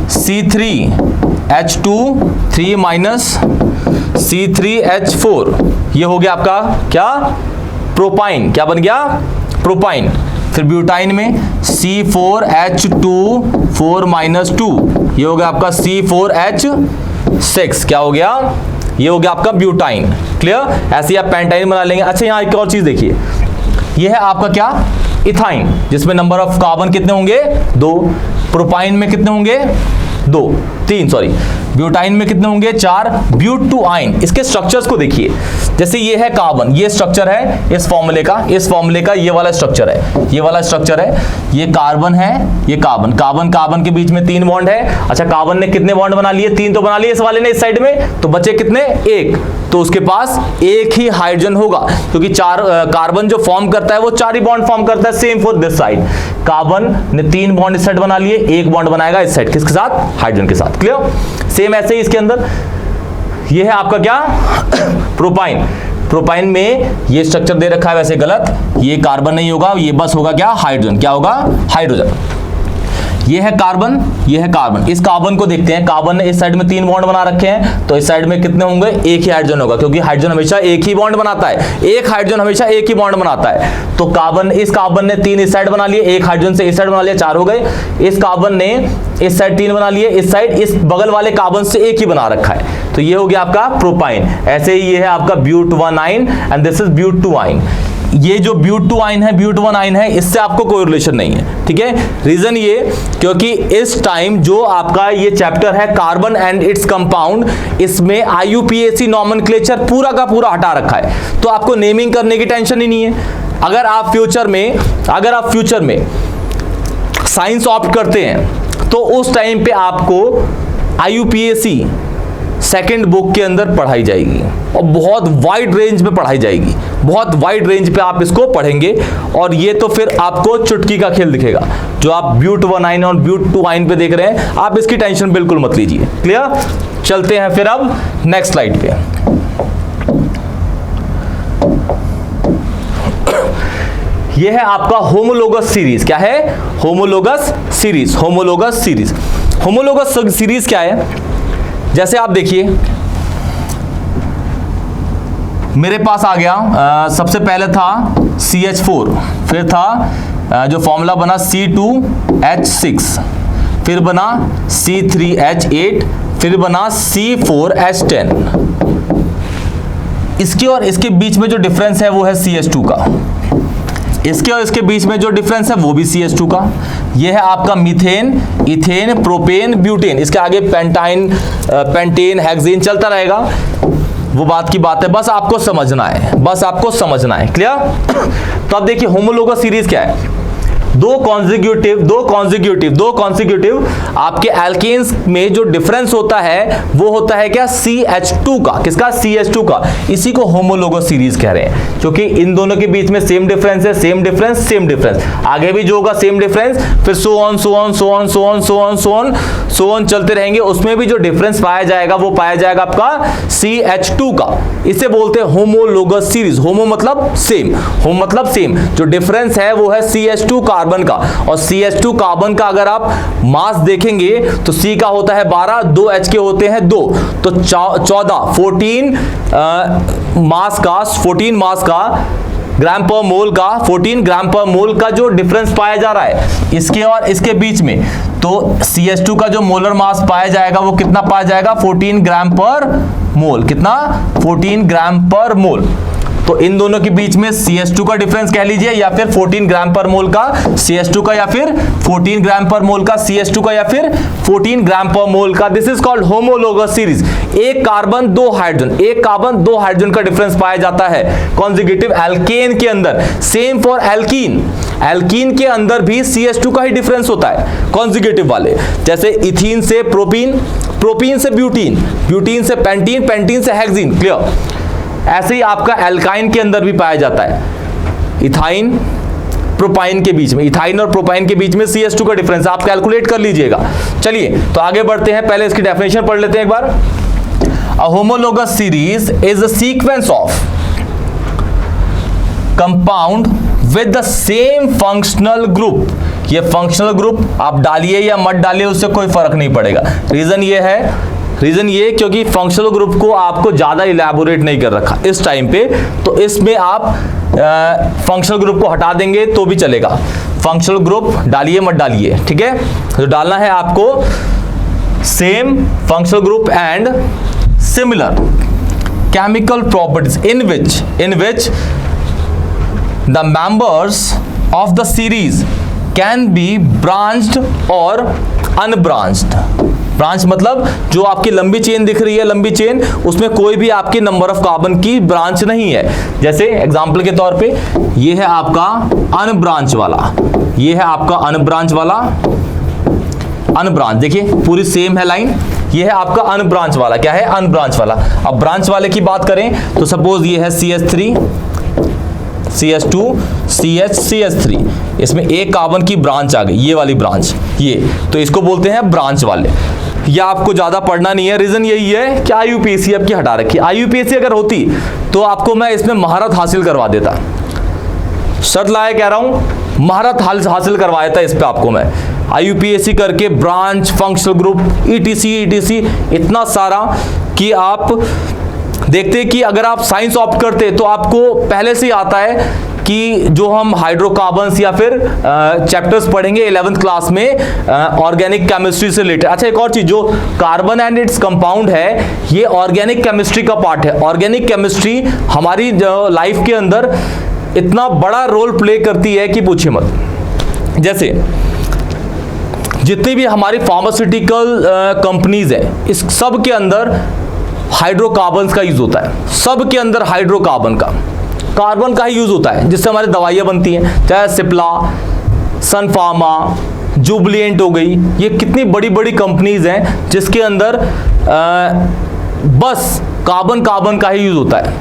C3H2 3-C3H4 ये हो गया आपका क्या? प्रोपाइन। क्या बन गया? प्रोपाइन। फिर ब्यूटाइन में C4H2 4-2 ये हो गया आपका C4H6। क्या हो गया? ये हो गया आपका ब्यूटाइन। क्लियर? ऐसे ही आप पेंटाइन बना लेंगे। अच्छा यहां एक और चीज देखिए, ये है आपका क्या? इथाइन, जिसमें नंबर ऑफ कार्बन कितने होंगे? 2। प्रोपाइन में कितने होंगे? 3 सॉरी। ब्यूटाइन में कितने होंगे? 4। ब्यूटुआइन, इसके स्ट्रक्चर्स को देखिए। जैसे ये है कार्बन, ये स्ट्रक्चर है इस फॉर्मूले का, ये वाला स्ट्रक्चर है, ये वाला स्ट्रक्चर है। ये कार्बन है, ये कार्बन, कार्बन कार्बन के बीच में 3 बॉन्ड है। अच्छा कार्बन ने कितने बॉन्ड बना लिए? 3 तो बना लिए इस वाले ने इस साइड में, तो बचे कितने? 1। तो उसके पास एक ही हाइड्रोजन होगा, क्योंकि 4 कार्बन जो फॉर्म करता है वो 4 ही बॉन्ड फॉर्म करता है। Same for this side, carbon ने 3 बॉन्ड इस साइड बना लिए, 1 बॉन्ड बनाएगा इस साइड, किसके साथ? हाइड्रोजन के साथ। क्लियर? सेम ऐसे ही इसके अंदर ये है आपका क्या? प्रोपाइन। प्रोपाइन में ये स्ट्रक्चर दे रखा है वैसे गलत, ये कार्बन नहीं होगा, ये बस होगा क्या? हाइड्रोजन। क्या होगा? हाइड्रोजन। ये है कार्बन, ये है कार्बन। इस कार्बन को देखते हैं, कार्बन ने इस साइड में 3 बॉन्ड बना रखे हैं, तो इस साइड में कितने होंगे? एक ही हाइड्रोजन होगा, क्योंकि हाइड्रोजन हमेशा एक ही बॉन्ड बनाता है। एक हाइड्रोजन हमेशा एक ही बॉन्ड बनाता है। तो कार्बन, इस कार्बन ने 3 इस साइड बना लिए, एक हाइड्रोजन से इस साइड बना लिया, 4 हो गए। इस कार्बन ने इस साइड 3 बना लिए, इस साइड इस बगल वाले कार्बन से एक ही बना रखा है, तो ये हो गया आपका प्रोपाइन। ऐसे ही ये है आपका ब्यूटवानाइन एंड दिस इज ब्यूटुआइन। ये जो ब्यूटुआइन है, ब्यूटवानाइन है, इससे आपको कोई रिलेशन नहीं है। ठीक है? रीजन ये, क्योंकि इस टाइम जो आपका ये चैप्टर है कार्बन एंड इट्स कंपाउंड, इसमें IUPAC नॉमेनक्लेचर पूरा का पूरा हटा रखा है, तो आपको नेमिंग करने की टेंशन ही नहीं है। अगर आप फ्यूचर में साइंस ऑप्ट करते हैं, तो उस टाइम पे आपको IUPAC सेकंड बुक के अंदर पढ़ाई जाएगी, और बहुत वाइड रेंज में पढ़ाई जाएगी, बहुत वाइड रेंज पे आप इसको पढ़ेंगे। और ये तो फिर आपको चुटकी का खेल दिखेगा। जो आप ब्यूटवानाइन और ब्यूटुआइन पे देख रहे हैं, आप इसकी टेंशन बिल्कुल मत लीजिए। क्लियर? चलते हैं फिर अब नेक्स्ट स्लाइड पे। ये है आपका होमोलोगस सीरीज। क्या है? Homologous series. Homologous series, homologous series क्या है? जैसे आप देखिए, मेरे पास आ गया, सबसे पहले था CH4, फिर था जो फॉर्मूला बना C2H6, फिर बना C3H8, फिर बना C4H10। इसके और इसके बीच में जो डिफरेंस है वो है CH2 का। इसके और इसके बीच में जो डिफरेंस है वो भी CH2 का। ये है आपका मीथेन, इथेन, प्रोपेन, ब्यूटेन। इसके आगे पेंटाइन, पेंटेन, हेक्सेन चलता रहेगा, वो बात की बात है, बस आपको समझना है, बस आपको समझना है। क्लियर? तो अब देखिए होमोलोगस सीरीज क्या है? दो कॉन्जिक्यूटिव आपके एल्केन्स में जो डिफरेंस होता है वो होता है क्या? CH2 का। किसका? CH2 का। इसी को होमोलोगस सीरीज कह रहे हैं, क्योंकि इन दोनों के बीच में सेम डिफरेंस है, सेम डिफरेंस, सेम डिफरेंस, आगे भी जो होगा सेम डिफरेंस, फिर सो ऑन चलते रहेंगे। उसमें भी जो डिफरेंस पाया जाएगा वो पाया जाएगा आपका CH2 का। इसे बोलते हैं होमोलोगस सीरीज। होमो मतलब सेम, होम मतलब सेम, जो डिफरेंस है वो है CH2 का कार्बन का, और CH2 कार्बन का अगर आप मास देखेंगे तो C का होता है 12, 2H के होते हैं 2, तो 14 14 मास का ग्राम पर मोल का 14 ग्राम पर मोल का जो डिफरेंस पाया जा रहा है इसके और इसके बीच में, तो CH2 का जो मोलर मास पाया जाएगा वो कितना पाया जाएगा, 14 ग्राम पर मोल। कितना, 14 ग्राम पर मोल। तो इन दोनों के बीच में CH2 का डिफरेंस कह लीजिए, या फिर 14 ग्राम पर मोल का CH2 का, या फिर 14 ग्राम पर मोल का CH2 का, या फिर 14 ग्राम पर मोल का। This is called homologous series. एक कार्बन दो हाइड्रोजन का डिफरेंस पाया जाता है कॉन्जुगेटिव एल्केन के अंदर। सेम फॉर एल्कीन के अंदर भी CH2 का ही डिफरेंस होता है कॉन्जुगेटिव वाले, जैसे इथीन से प्रोपीन, प्रोपीन से ब्यूटीन, ब्यूटीन से पेंटीन, पेंटीन से हेक्सीन। क्लियर? ऐसे ही आपका एल्काइन के अंदर भी पाया जाता है, इथाइन प्रोपाइन के बीच में, इथाइन और प्रोपाइन के बीच में CH2 का डिफरेंस आप कैलकुलेट कर लीजिएगा। चलिए तो आगे बढ़ते हैं, पहले इसकी डेफिनेशन पढ़ लेते हैं एक बार। A homologous series is a sequence of compound with the same functional group. ये फंक्शनल ग्रुप आप डालिए या मत डालिए उससे कोई फर्क नहीं पड़ेगा। रीजन ये क्योंकि फंक्शनल ग्रुप को आपको ज्यादा इलैबोरेट नहीं कर रखा इस टाइम पे, तो इसमें आप फंक्शनल ग्रुप को हटा देंगे तो भी चलेगा। फंक्शनल ग्रुप डालिए मत डालिए, ठीक है? तो डालना है आपको same functional group and similar chemical properties in which the members of the series can be branched और अनब्रांच्ड। ब्रांच मतलब जो आपकी लंबी चेन दिख रही है, लंबी चेन, उसमें कोई भी आपकी नंबर ऑफ कार्बन की ब्रांच नहीं है। जैसे एग्जांपल के तौर पे ये है आपका अनब्रांच वाला, ये है आपका अनब्रांच वाला, अनब्रांच देखिए पूरी सेम है लाइन, ये है आपका अनब्रांच वाला। क्या है? अनब्रांच वाला। अब ब्रांच वाले की बात करें तो सपोज ये है CH3 CH2 CH CH3, इसमें एक कार्बन की ब्रांच आ गई, ये वाली ब्रांच, ये तो इसको बोलते हैं ब्रांच वाले। या आपको ज्यादा पढ़ना नहीं है, रीजन यही है कि IUPAC आपकी हटा रखी। IUPAC अगर होती तो आपको मैं इसमें महारत हासिल करवा देता, शर्त लाए कह रहा हूं, महारत हासिल करवा देता इस पे आपको मैं। IUPAC करके ब्रांच, फंक्शनल ग्रुप, ETC इतना सारा कि आप देखते कि अगर आप साइंस ऑप्ट करते तो आपको पहले से ही आता है कि जो हम हाइड्रोकार्बन्स या फिर चैप्टर्स पढ़ेंगे 11th क्लास में ऑर्गेनिक केमिस्ट्री से रिलेटेड। अच्छा, एक और चीज, जो कार्बन एंड इट्स कंपाउंड है ये ऑर्गेनिक केमिस्ट्री का पार्ट है। ऑर्गेनिक केमिस्ट्री हमारी लाइफ के अंदर इतना बड़ा रोल प्ले करती है कि पूछिए मत। जैसे जितनी भी हमारी फार्मास्यूटिकल कंपनीज है, इस सब के अंदर हाइड्रोकार्बन्स का यूज होता है, सब के अंदर हाइड्रोकार्बन का, कार्बन का ही यूज होता है, जिससे हमारी दवाइयां बनती हैं, चाहे सिप्ला, सन फार्मा, जुबलिएंट हो गई, ये कितनी बड़ी बड़ी कंपनीज हैं जिसके अंदर बस कार्बन का ही यूज होता है,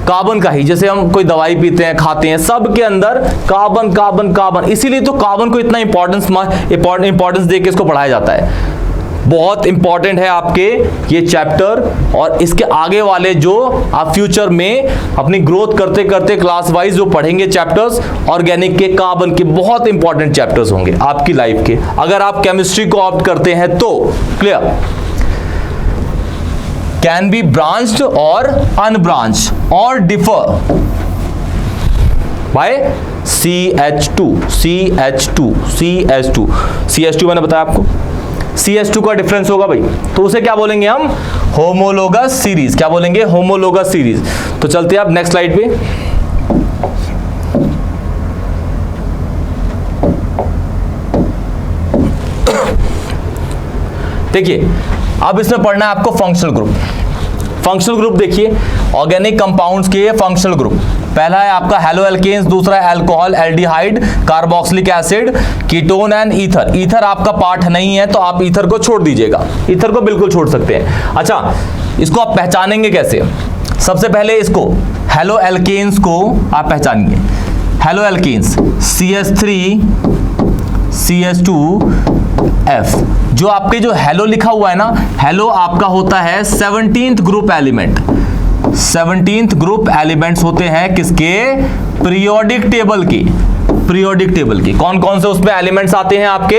कार्बन का ही। जैसे हम कोई दवाई पीते हैं, खाते हैं, सब के अंदर कार्बन। इसीलिए तो कार्बन को इतना इंपॉर्टेंस दे के इसको पढ़ाया जाता है। बहुत इंपॉर्टेंट है आपके ये चैप्टर, और इसके आगे वाले जो आप फ्यूचर में अपनी ग्रोथ करते करते क्लास वाइज जो पढ़ेंगे चैप्टर्स ऑर्गेनिक के, कार्बन के, बहुत इंपॉर्टेंट चैप्टर्स होंगे आपकी लाइफ के, अगर आप केमिस्ट्री को ऑप्ट करते हैं तो। क्लियर? कैन बी ब्रांच्ड और अनब्रांच्ड और डिफर बाय CH2 मैंने बताया आपको, CH2 का डिफरेंस होगा भाई, तो उसे क्या बोलेंगे हम? Homologous series. क्या बोलेंगे? Homologous series. तो चलते हैं आप नेक्स्ट स्लाइड पे। देखिए अब इसमें पढ़ना है आपको फंक्शनल ग्रुप। फंक्शनल ग्रुप देखिए ऑर्गेनिक कंपाउंड्स के फंक्शनल ग्रुप, पहला है आपका हेलो एल्केन्स, दूसरा है alcohol, aldehyde, carboxylic acid, ketone and ether. Ether आपका पार्ट नहीं है तो आप ईथर को छोड़ दीजिएगा, ईथर को बिल्कुल छोड़ सकते हैं। अच्छा, इसको आप पहचानेंगे कैसे? सबसे पहले इसको हेलो एल्केन्स को आप पहचानिए। हेलो एल्केन्स CH3 CH2F, जो आपके जो हेलो लिखा हुआ है ना, हेलो आपका होता है 17th group element. 17th group elements होते हैं किसके? पीरियोडिक टेबल के। पीरियोडिक टेबल की। कौन कौन से उसमें एलिमेंट्स आते हैं आपके,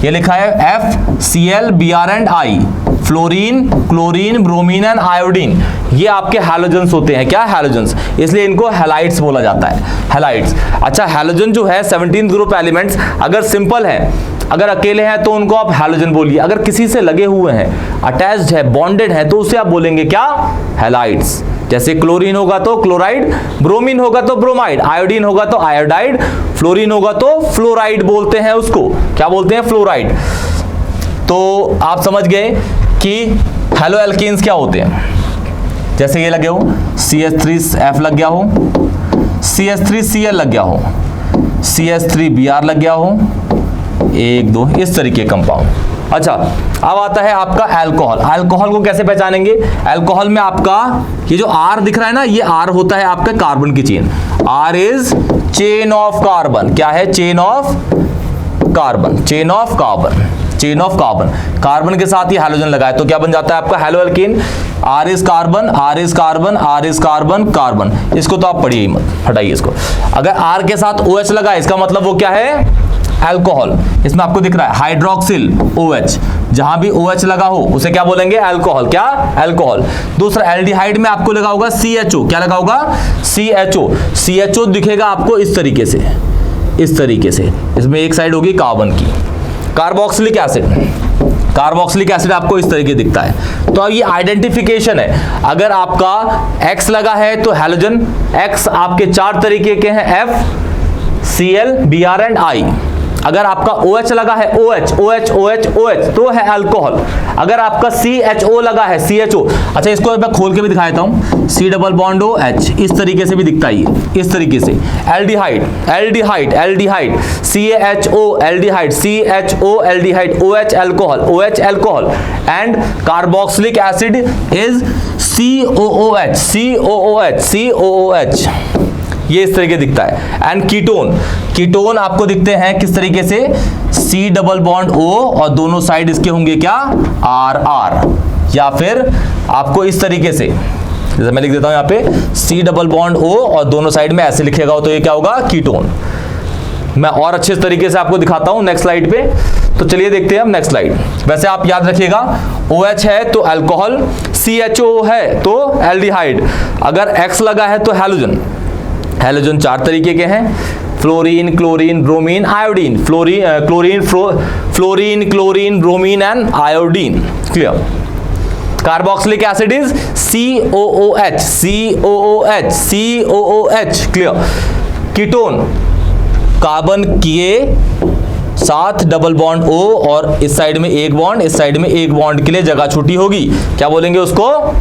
ये लिखा है FCl Br and I, fluorine, chlorine, bromine and iodine, ये आपके हैलोजेंस होते हैं। क्या हैलोजेंस, इसलिए इनको हैलाइड्स बोला जाता है, हैलाइड्स। अच्छा, हैलोजन जो है 17 ग्रुप एलिमेंट्स, अगर सिंपल है, अगर अकेले हैं तो उनको आप हैलोजन बोलिए, अगर किसी से लगे हुए हैं, अटैच्ड है, बॉन्डेड है, तो उसे आप बोलेंगे क्या, हैलाइड्स। जैसे क्लोरीन होगा तो क्लोराइड, ब्रोमीन होगा तो ब्रोमाइड, आयोडीन होगा तो आयोडाइड, फ्लोरीन होगा तो फ्लोराइड बोलते हैं उसको, क्या बोलते हैं, फ्लोराइड। तो आप समझ गए कि हेलो एल्केन्स क्या होते हैं। जैसे ये लगे हो, CH3F लग गया हो, CH3Cl लग गया हो, CH3Br लग गया हो, 1 2 इस तरीके कंपाउंड। अच्छा, अब आता है आपका अल्कोहल। अल्कोहल को कैसे पहचानेंगे, अल्कोहल में आपका ये जो R दिख रहा है ना, ये R होता है आपका कार्बन की chain. R is chain of carbon. क्या है, chain of carbon, chain of carbon, chain of carbon. Carbon के साथ ये हैलोजन लगाए तो क्या बन जाता है आपका halo alkane. R is carbon, R is carbon, R is carbon, carbon. इसको तो आप पढ़िए मत, हटाइए इसको। अगर R के साथ OH लगा, इसका मतलब वो क्या है, अल्कोहल। इसमें आपको दिख रहा है हाइड्रोक्सिल OH, जहां भी OH लगा हो उसे क्या बोलेंगे, अल्कोहल। क्या, अल्कोहल। दूसरा एल्डिहाइड में आपको लगा होगा CHO, क्या लगा होगा, CHO। CHO दिखेगा आपको इस तरीके से, इस तरीके से, इसमें एक साइड होगी कार्बन की। कार्बोक्सिलिक एसिड, कार्बोक्सिलिक एसिड आपको इस तरीके दिखता है। तो अब ये आइडेंटिफिकेशन है। अगर आपका X लगा है तो हैलोजन, X आपके 4 तरीके के हैं, FCl Br एंड I। अगर आपका OH लगा है, OH OH OH OH तो है अल्कोहल। अगर आपका CHO लगा है, CHO, अच्छा इसको मैं खोल के भी दिखा देता हूं, C डबल बॉन्ड OH, इस तरीके से भी दिखता है, इस तरीके से। Aldehyde, aldehyde, aldehyde, CHO aldehyde, CHO aldehyde, OH alcohol, OH alcohol. And carboxylic acid is COOH, COOH, COOH, ये इस तरीके दिखता है। एंड कीटोन, कीटोन आपको दिखते हैं किस तरीके से, C डबल बॉन्ड O और दोनों साइड इसके होंगे क्या, RR, या फिर आपको इस तरीके से, जैसे मैं लिख देता हूं यहाँ पे C डबल बॉन्ड O और दोनों साइड में ऐसे लिखेगा हो तो ये क्या होगा, कीटोन। मैं और अच्छे तरीके से आपको दिखाता हूं नेक्स्ट स्लाइड पे। तो चलिए देखते हैं हम नेक्स्ट स्लाइड। वैसे आप याद रखिएगा, OH है तो अल्कोहल, CHO है तो एल्डिहाइड, अगर X लगा है तो हैलोजन। हैलोजन 4 तरीके के हैं, fluorine, chlorine, bromine, iodine. Fluorine, chlorine, bromine and iodine. Clear. Carboxylic acid is COOH, COOH, COOH। Clear. Ketone, carbon किए साथ डबल बॉन्ड O और इस साइड में एक बॉन्ड, इस साइड में एक बॉन्ड के लिए जगह छूटी होगी, क्या बोलेंगे उसको,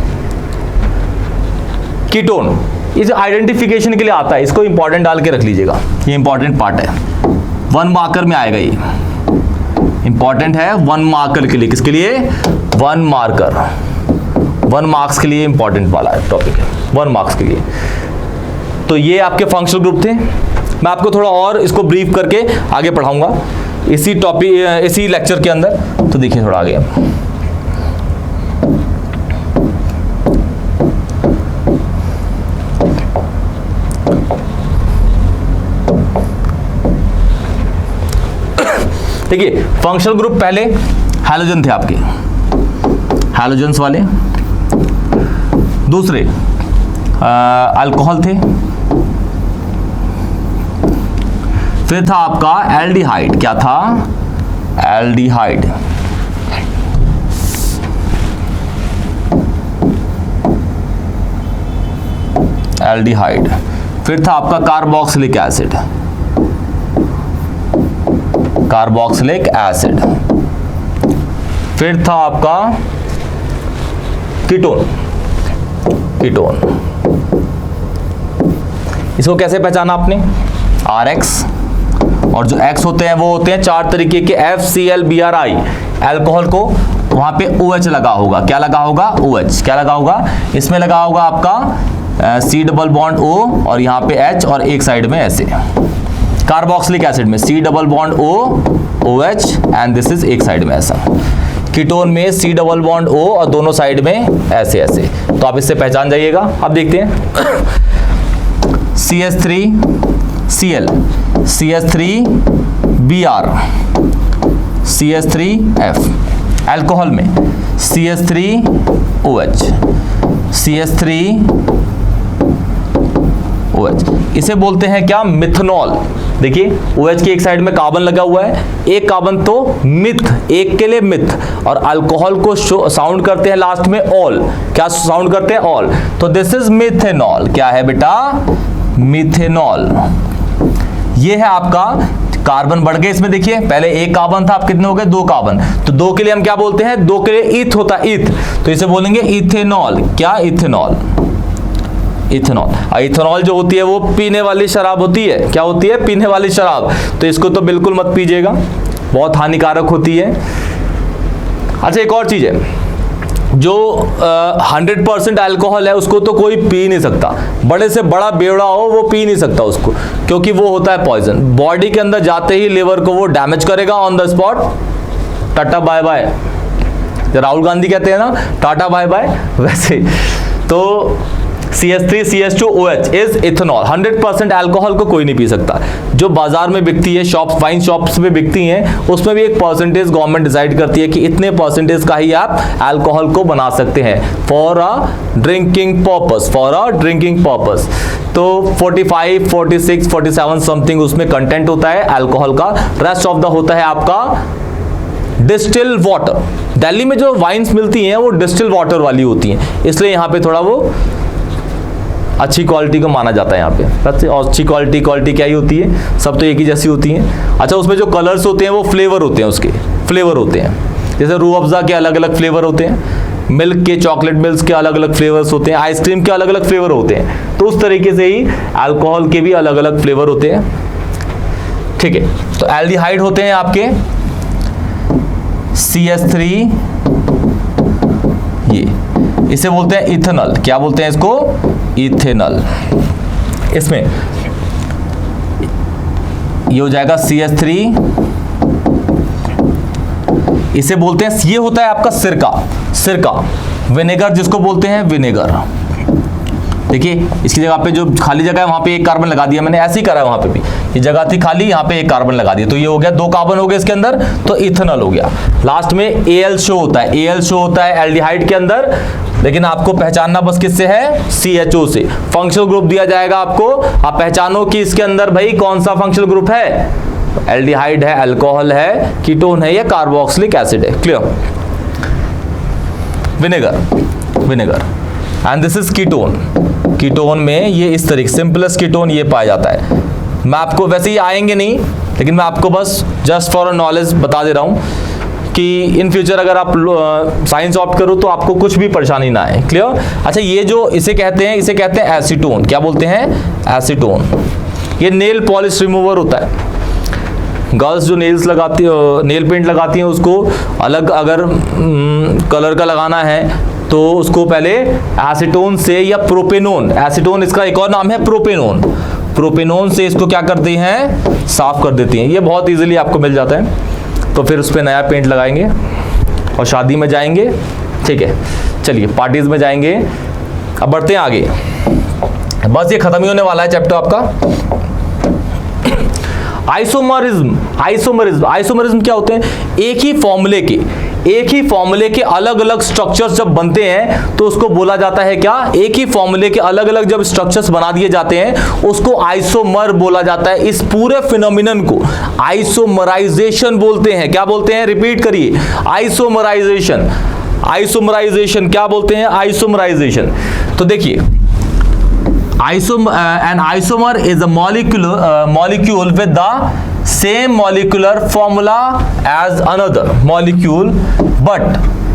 कीटोन। इस आइडेंटिफिकेशन के लिए आता है, इसको इंपॉर्टेंट डाल के रख लीजिएगा, ये इंपॉर्टेंट पार्ट है, 1 मार्कर में आएगा, ये इंपॉर्टेंट है 1 मार्कर के लिए। किसके लिए, 1 मार्कर, 1 मार्क्स के लिए इंपॉर्टेंट वाला टॉपिक है, 1 मार्क्स के लिए। तो ये आपके फंक्शनल ग्रुप थे। मैं आपको थोड़ा और इसको ब्रीफ करके आगे पढ़ाऊंगा इसी टॉपिक, इसी लेक्चर के अंदर। तो देखिए थोड़ा आगे देखिए, फंक्शनल ग्रुप पहले हैलोजन थे आपके, हैलोजन्स वाले। दूसरे अल्कोहल थे। फिर था आपका एल्डिहाइड। क्या था, एल्डिहाइड। एल्डिहाइड। फिर था आपका कार्बोक्सिलिक एसिड, कार्बोक्सिलिक एसिड। फिर था आपका कीटोन, कीटोन। इसको कैसे पहचाना आपने, RX, और जो X होते हैं वो होते हैं 4 तरीके के, FCl Br I। अल्कोहल को वहां पे OH लगा होगा, क्या लगा होगा, OH। क्या लगा होगा, इसमें लगा होगा आपका C डबल बॉन्ड O और यहाँ पे H और एक साइड में ऐसे। कार्बोक्सिलिक एसिड में C double bond O OH and this is एक साइड में ऐसा। कीटोन में C डबल बॉन्ड O और दोनों साइड में ऐसे ऐसे। तो आप इससे पहचान जाइएगा। अब देखते हैं CH3Cl, CH3Br, CH3F, अल्कोहल में CH3OH, CH3OH, इसे बोलते हैं क्या, मिथनॉल। देखिए OH की एक साइड में कार्बन लगा हुआ है, एक कार्बन तो मिथ, एक के लिए मिथ, और अल्कोहल को साउंड करते हैं लास्ट में ऑल, क्या साउंड करते हैं, ऑल। तो दिस इज मिथेनॉल। क्या है बेटा, मिथेनॉल। ये है आपका, कार्बन बढ़ गए इसमें, देखिए पहले एक कार्बन था, अब कितने हो गए, 2 कार्बन, तो 2 के लिए हम क्या बोलते हैं, 2 के लिए ईथ होता है, ईथ, तो इसे बोलेंगे इथेनॉल। क्या, इथेनॉल, इथेनॉल। इथेनॉल जो होती है वो पीने वाली शराब होती है, क्या होती है, पीने वाली शराब, तो इसको तो बिल्कुल मत पीजिएगा, बहुत हानिकारक होती है। अच्छा एक और चीज है, जो 100% अल्कोहल है उसको तो कोई पी नहीं सकता, बड़े से बड़ा बेवड़ा हो वो पी नहीं सकता उसको, क्योंकि वो होता है पॉइजन, बॉडी के अंदर जाते ही लिवर को वो डैमेज करेगा on the spot, tata bye bye, Rahul Gandhi कहते हैं ना टाटा बाय बाय, वैसे। तो CH3CH2OH इज इथेनॉल। 100% अल्कोहल को कोई नहीं पी सकता। जो बाजार में बिकती है, शॉप, वाइन शॉप्स में बिकती हैं, उसमें भी एक परसेंटेज गवर्नमेंट डिसाइड करती है कि इतने परसेंटेज का ही आप अल्कोहल को बना सकते हैं for a drinking purpose, for a drinking purpose. तो 45, 46, 47 समथिंग उसमें कंटेंट होता है अल्कोहल का, रेस्ट ऑफ द होता है आपका डिस्टिल वाटर। दिल्ली में जो वाइन्स मिलती हैं वो डिस्टिल वाटर वाली होती हैं, इसलिए यहाँ पे थोड़ा वो अच्छी क्वालिटी को माना जाता है यहाँ पे। सबसे अच्छी क्वालिटी क्या ही होती है, सब तो एक ही जैसी होती हैं। अच्छा उसमें जो कलर्स होते हैं वो फ्लेवर होते हैं, उसके फ्लेवर होते हैं, जैसे रूह अफ़ज़ा के अलग अलग फ्लेवर होते हैं, मिल्क के, चॉकलेट मिल्क के अलग अलग फ्लेवर्स होते हैं, आइसक्रीम के अलग अलग फ्लेवर होते हैं। तो उस तरीके से ही अल्कोहल के भी अलग अलग फ्लेवर होते हैं, ठीक है। तो एल्डिहाइड होते हैं आपके CH3, ये इसे बोलते हैं इथेनॉल। क्या बोलते हैं इसको, इथेनॉल। इसमें ये हो जाएगा CH3, इसे बोलते हैं, ये होता है आपका सिरका, सिरका, विनेगर जिसको बोलते हैं, विनेगर। देखिए इसकी जगह पे जो खाली जगह है वहां पे एक कार्बन लगा दिया मैंने, ऐसे ही करा है वहां पे भी, ये जगह थी खाली, यहाँ पे एक कार्बन लगा दिया, तो ये हो गया, 2 कार्बन हो गए इसके अंदर, तो इथेनॉल हो गया। लास्ट में Al शो होता है, Al शो होता है एल्डिहाइड के अंदर, लेकिन आपको पहचानना बस किससे है, CHO से। फंक्शनल ग्रुप दिया जाएगा आपको, आप पहचानो कि इसके अंदर भाई कौन सा फंक्शनल ग्रुप है, एल्डिहाइड है, अल्कोहल है, कीटोन है या कार्बोक्सिलिक एसिड है। Clear. Vinegar, vinegar, and this is ketone. Ketone में ये इस तरीके, सिंपलेस्ट कीटोन ये पाया जाता है। मैं आपको वैसे ही आएंगे नहीं, लेकिन मैं आपको बस जस्ट फॉर नॉलेज बता दे रहा हूँ कि इन फ्यूचर अगर आप साइंस ऑप्ट करो तो आपको कुछ भी परेशानी ना आए। क्लियर। अच्छा ये जो इसे कहते हैं, इसे कहते हैं एसीटोन। क्या बोलते हैं, एसीटोन। ये नेल पॉलिश रिमूवर होता है। गर्ल्स जो नेल्स लगाती, नेल पेंट लगाती हैं, उसको अलग अगर कलर का लगाना है तो उसको पहले एसीटोन से, या प्रोपेनोन, एसीटोन इसका एक और नाम है प्रोपेनोन, प्रोपेनोन से इसको क्या करती हैं, साफ कर देती हैं। ये बहुत इजीली आपको मिल जाता है, तो फिर उस पर नया पेंट लगाएंगे और शादी में जाएंगे। ठीक है, चलिए पार्टीज में जाएंगे। अब बढ़ते हैं आगे, बस ये खत्म ही होने वाला है चैप्टर आपका। आइसोमरिज्म, आइसोमरिज्म, आइसोमरिज्म क्या होते हैं, एक ही फॉर्मूले के अलग अलग स्ट्रक्चर्स जब बनते हैं तो उसको बोला जाता है क्या, एक ही फॉर्मूले के अलग अलग जब स्ट्रक्चर्स बना दिए जाते हैं उसको आइसोमर बोला जाता है। इस पूरे फिनोमिनन को आइसोमराइजेशन बोलते हैं। क्या बोलते हैं, रिपीट करिए, आइसोमराइजेशन। आइसोमराइजेशन क्या बोलते हैं, आइसोमराइजेशन। तो देखिए an isomer is a molecule with the same molecular formula as another molecule but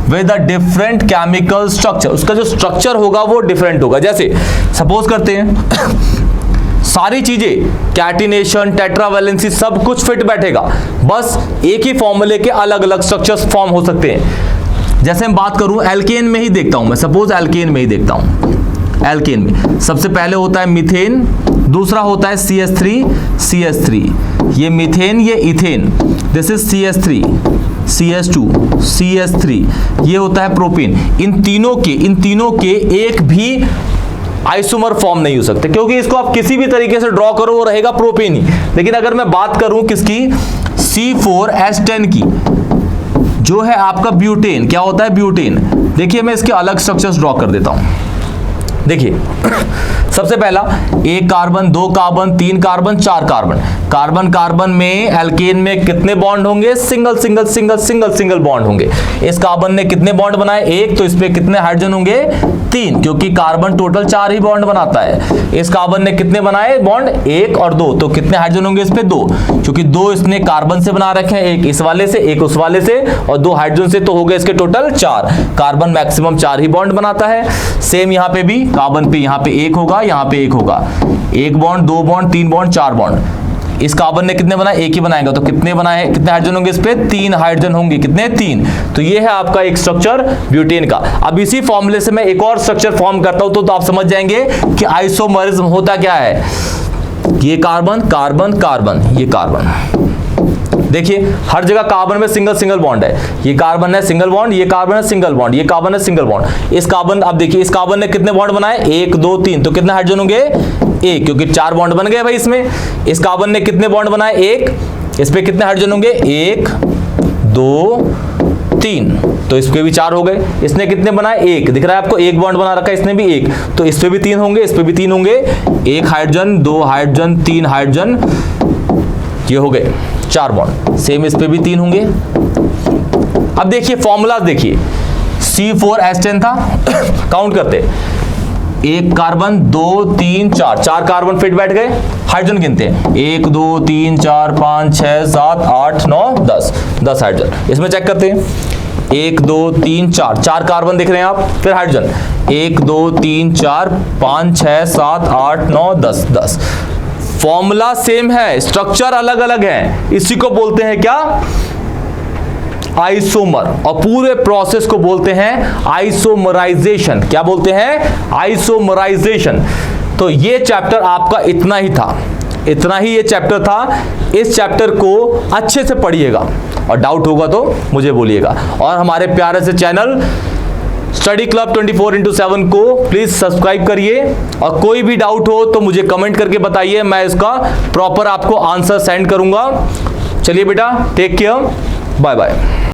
with a different chemical structure। उसका जो स्ट्रक्चर होगा वो डिफरेंट होगा। जैसे सपोज करते हैं सारी चीजें, कैटिनेशन, टेट्रावैलेंसी, सब कुछ फिट बैठेगा, बस एक ही फॉर्मूले के अलग अलग स्ट्रक्चर्स फॉर्म हो सकते हैं। जैसे मैं बात करूं एल्केन में ही देखता हूं मैं, सपोज एल्केन में ही देखता हूं। एल्केन में सबसे पहले होता है मीथेन, दूसरा होता है CH3, ये मीथेन, ये ethane, this is CH3, CH2, CH3, ये होता है प्रोपेन। इन तीनों के एक भी आइसोमर फॉर्म नहीं हो सकते, क्योंकि इसको आप किसी भी तरीके से ड्रॉ करो वो रहेगा प्रोपेन ही। लेकिन अगर मैं बात करूं किसकी, C4H10 की, जो है आपका ब्यूटेन, क्या होता है ब्यूटेन। देखिए मैं इसके अलग स्ट्रक्चर्स ड्रॉ कर देता हूं। देखिए सबसे पहला 1 carbon, 2 carbon, 3 carbon, 4 carbon. Carbon carbon में एल्केन में कितने बॉन्ड होंगे, single single single single single bond होंगे। इस कार्बन ने कितने बॉन्ड बनाए, 1, तो इस पे कितने हाइड्रोजन होंगे, 3, क्योंकि कार्बन टोटल 4 ही बॉन्ड बनाता है। इस कार्बन ने कितने बनाए बॉन्ड, 1 और 2, तो कितने हाइड्रोजन होंगे इस पे, 2, क्योंकि 2 इसने कार्बन से बना रखे हैं, 1 इस वाले से, 1 उस वाले से, और 2 हाइड्रोजन से, तो हो गए इसके टोटल 4। कार्बन मैक्सिमम 4 ही बॉन्ड बनाता है। सेम यहाँ पे भी कार्बन पे यहाँ पे 1 होगा, यहाँ पे 1 होगा, 1 बॉन्ड, 2 बॉन्ड, 3 बॉन्ड, 4 बॉन्ड। इस कार्बन ने कितने बनाए, 1 ही बनाएगा, तो कितने बनाए, कितने हाइड्रोजन होंगे इस पे, 3 हाइड्रोजन होंगे, कितने, 3। तो ये है आपका एक स्ट्रक्चर ब्यूटेन का। अब इसी फॉर्मूले से मैं एक और स्ट्रक्चर फॉर्म करता हूं, तो आप समझ जाएंगे कि आइसोमरिज्म होता क्या है। ये कार्बन कार्बन कार्बन, ये कार्बन, देखिए हर जगह कार्बन में सिंगल सिंगल बॉन्ड है। ये कार्बन है सिंगल बॉन्ड, ये कार्बन है सिंगल बॉन्ड, ये कार्बन है सिंगल बॉन्ड। इस कार्बन, अब देखिए इस कार्बन ने कितने बॉन्ड बनाए, 1 2 3, तो कितने हाइड्रोजन होंगे, 1, क्योंकि 4 बॉन्ड बन गए भाई इसमें। इस कार्बन ने कितने बॉन्ड बनाए, 1, इस पे कितने हाइड्रोजन होंगे, 1 2 3, तो इस पे भी 4 हो गए। इसने कितने बनाए, 1, दिख रहा है आपको, 1 बॉन्ड बना रखा है, इसने भी 1, तो इस पे भी 3 होंगे, इस पे भी 3 होंगे, 1 हाइड्रोजन, 2 हाइड्रोजन, 3 हाइड्रोजन, ये हो गए 4 बॉन्ड। सेम इस पे भी 3 होंगे। अब देखिए फॉर्मूला, देखिए C4H10 था, काउंट करते, 1 कार्बन, 2 3 4, 4 कार्बन फिट बैठ गए। हाइड्रोजन गिनते हैं, 1 2 3 4 5 6 7 8 9 10, 10 हाइड्रोजन। इसमें चेक करते हैं, 1 2 3 4, 4 कार्बन दिख रहे हैं आप, फिर हाइड्रोजन 1 2 3 4 5 6 7 8 9 10, 10। फॉर्मूला सेम है, स्ट्रक्चर अलग अलग है, इसी को बोलते हैं क्या, आइसोमर। और पूरे प्रोसेस को बोलते हैं आइसोमराइजेशन। क्या बोलते हैं, आइसोमराइजेशन। तो ये चैप्टर आपका इतना ही था, इतना ही ये चैप्टर था। इस चैप्टर को अच्छे से पढ़िएगा, और डाउट होगा तो मुझे बोलिएगा। और हमारे प्यारे से चैनल स्टडी क्लब 24/7 को प्लीज सब्सक्राइब करिए, और कोई भी डाउट हो तो मुझे कमेंट करके बताइए, मैं इसका प्रॉपर आपको आंसर सेंड करूंगा। चलिए बेटा, टेक केयर, बाय बाय।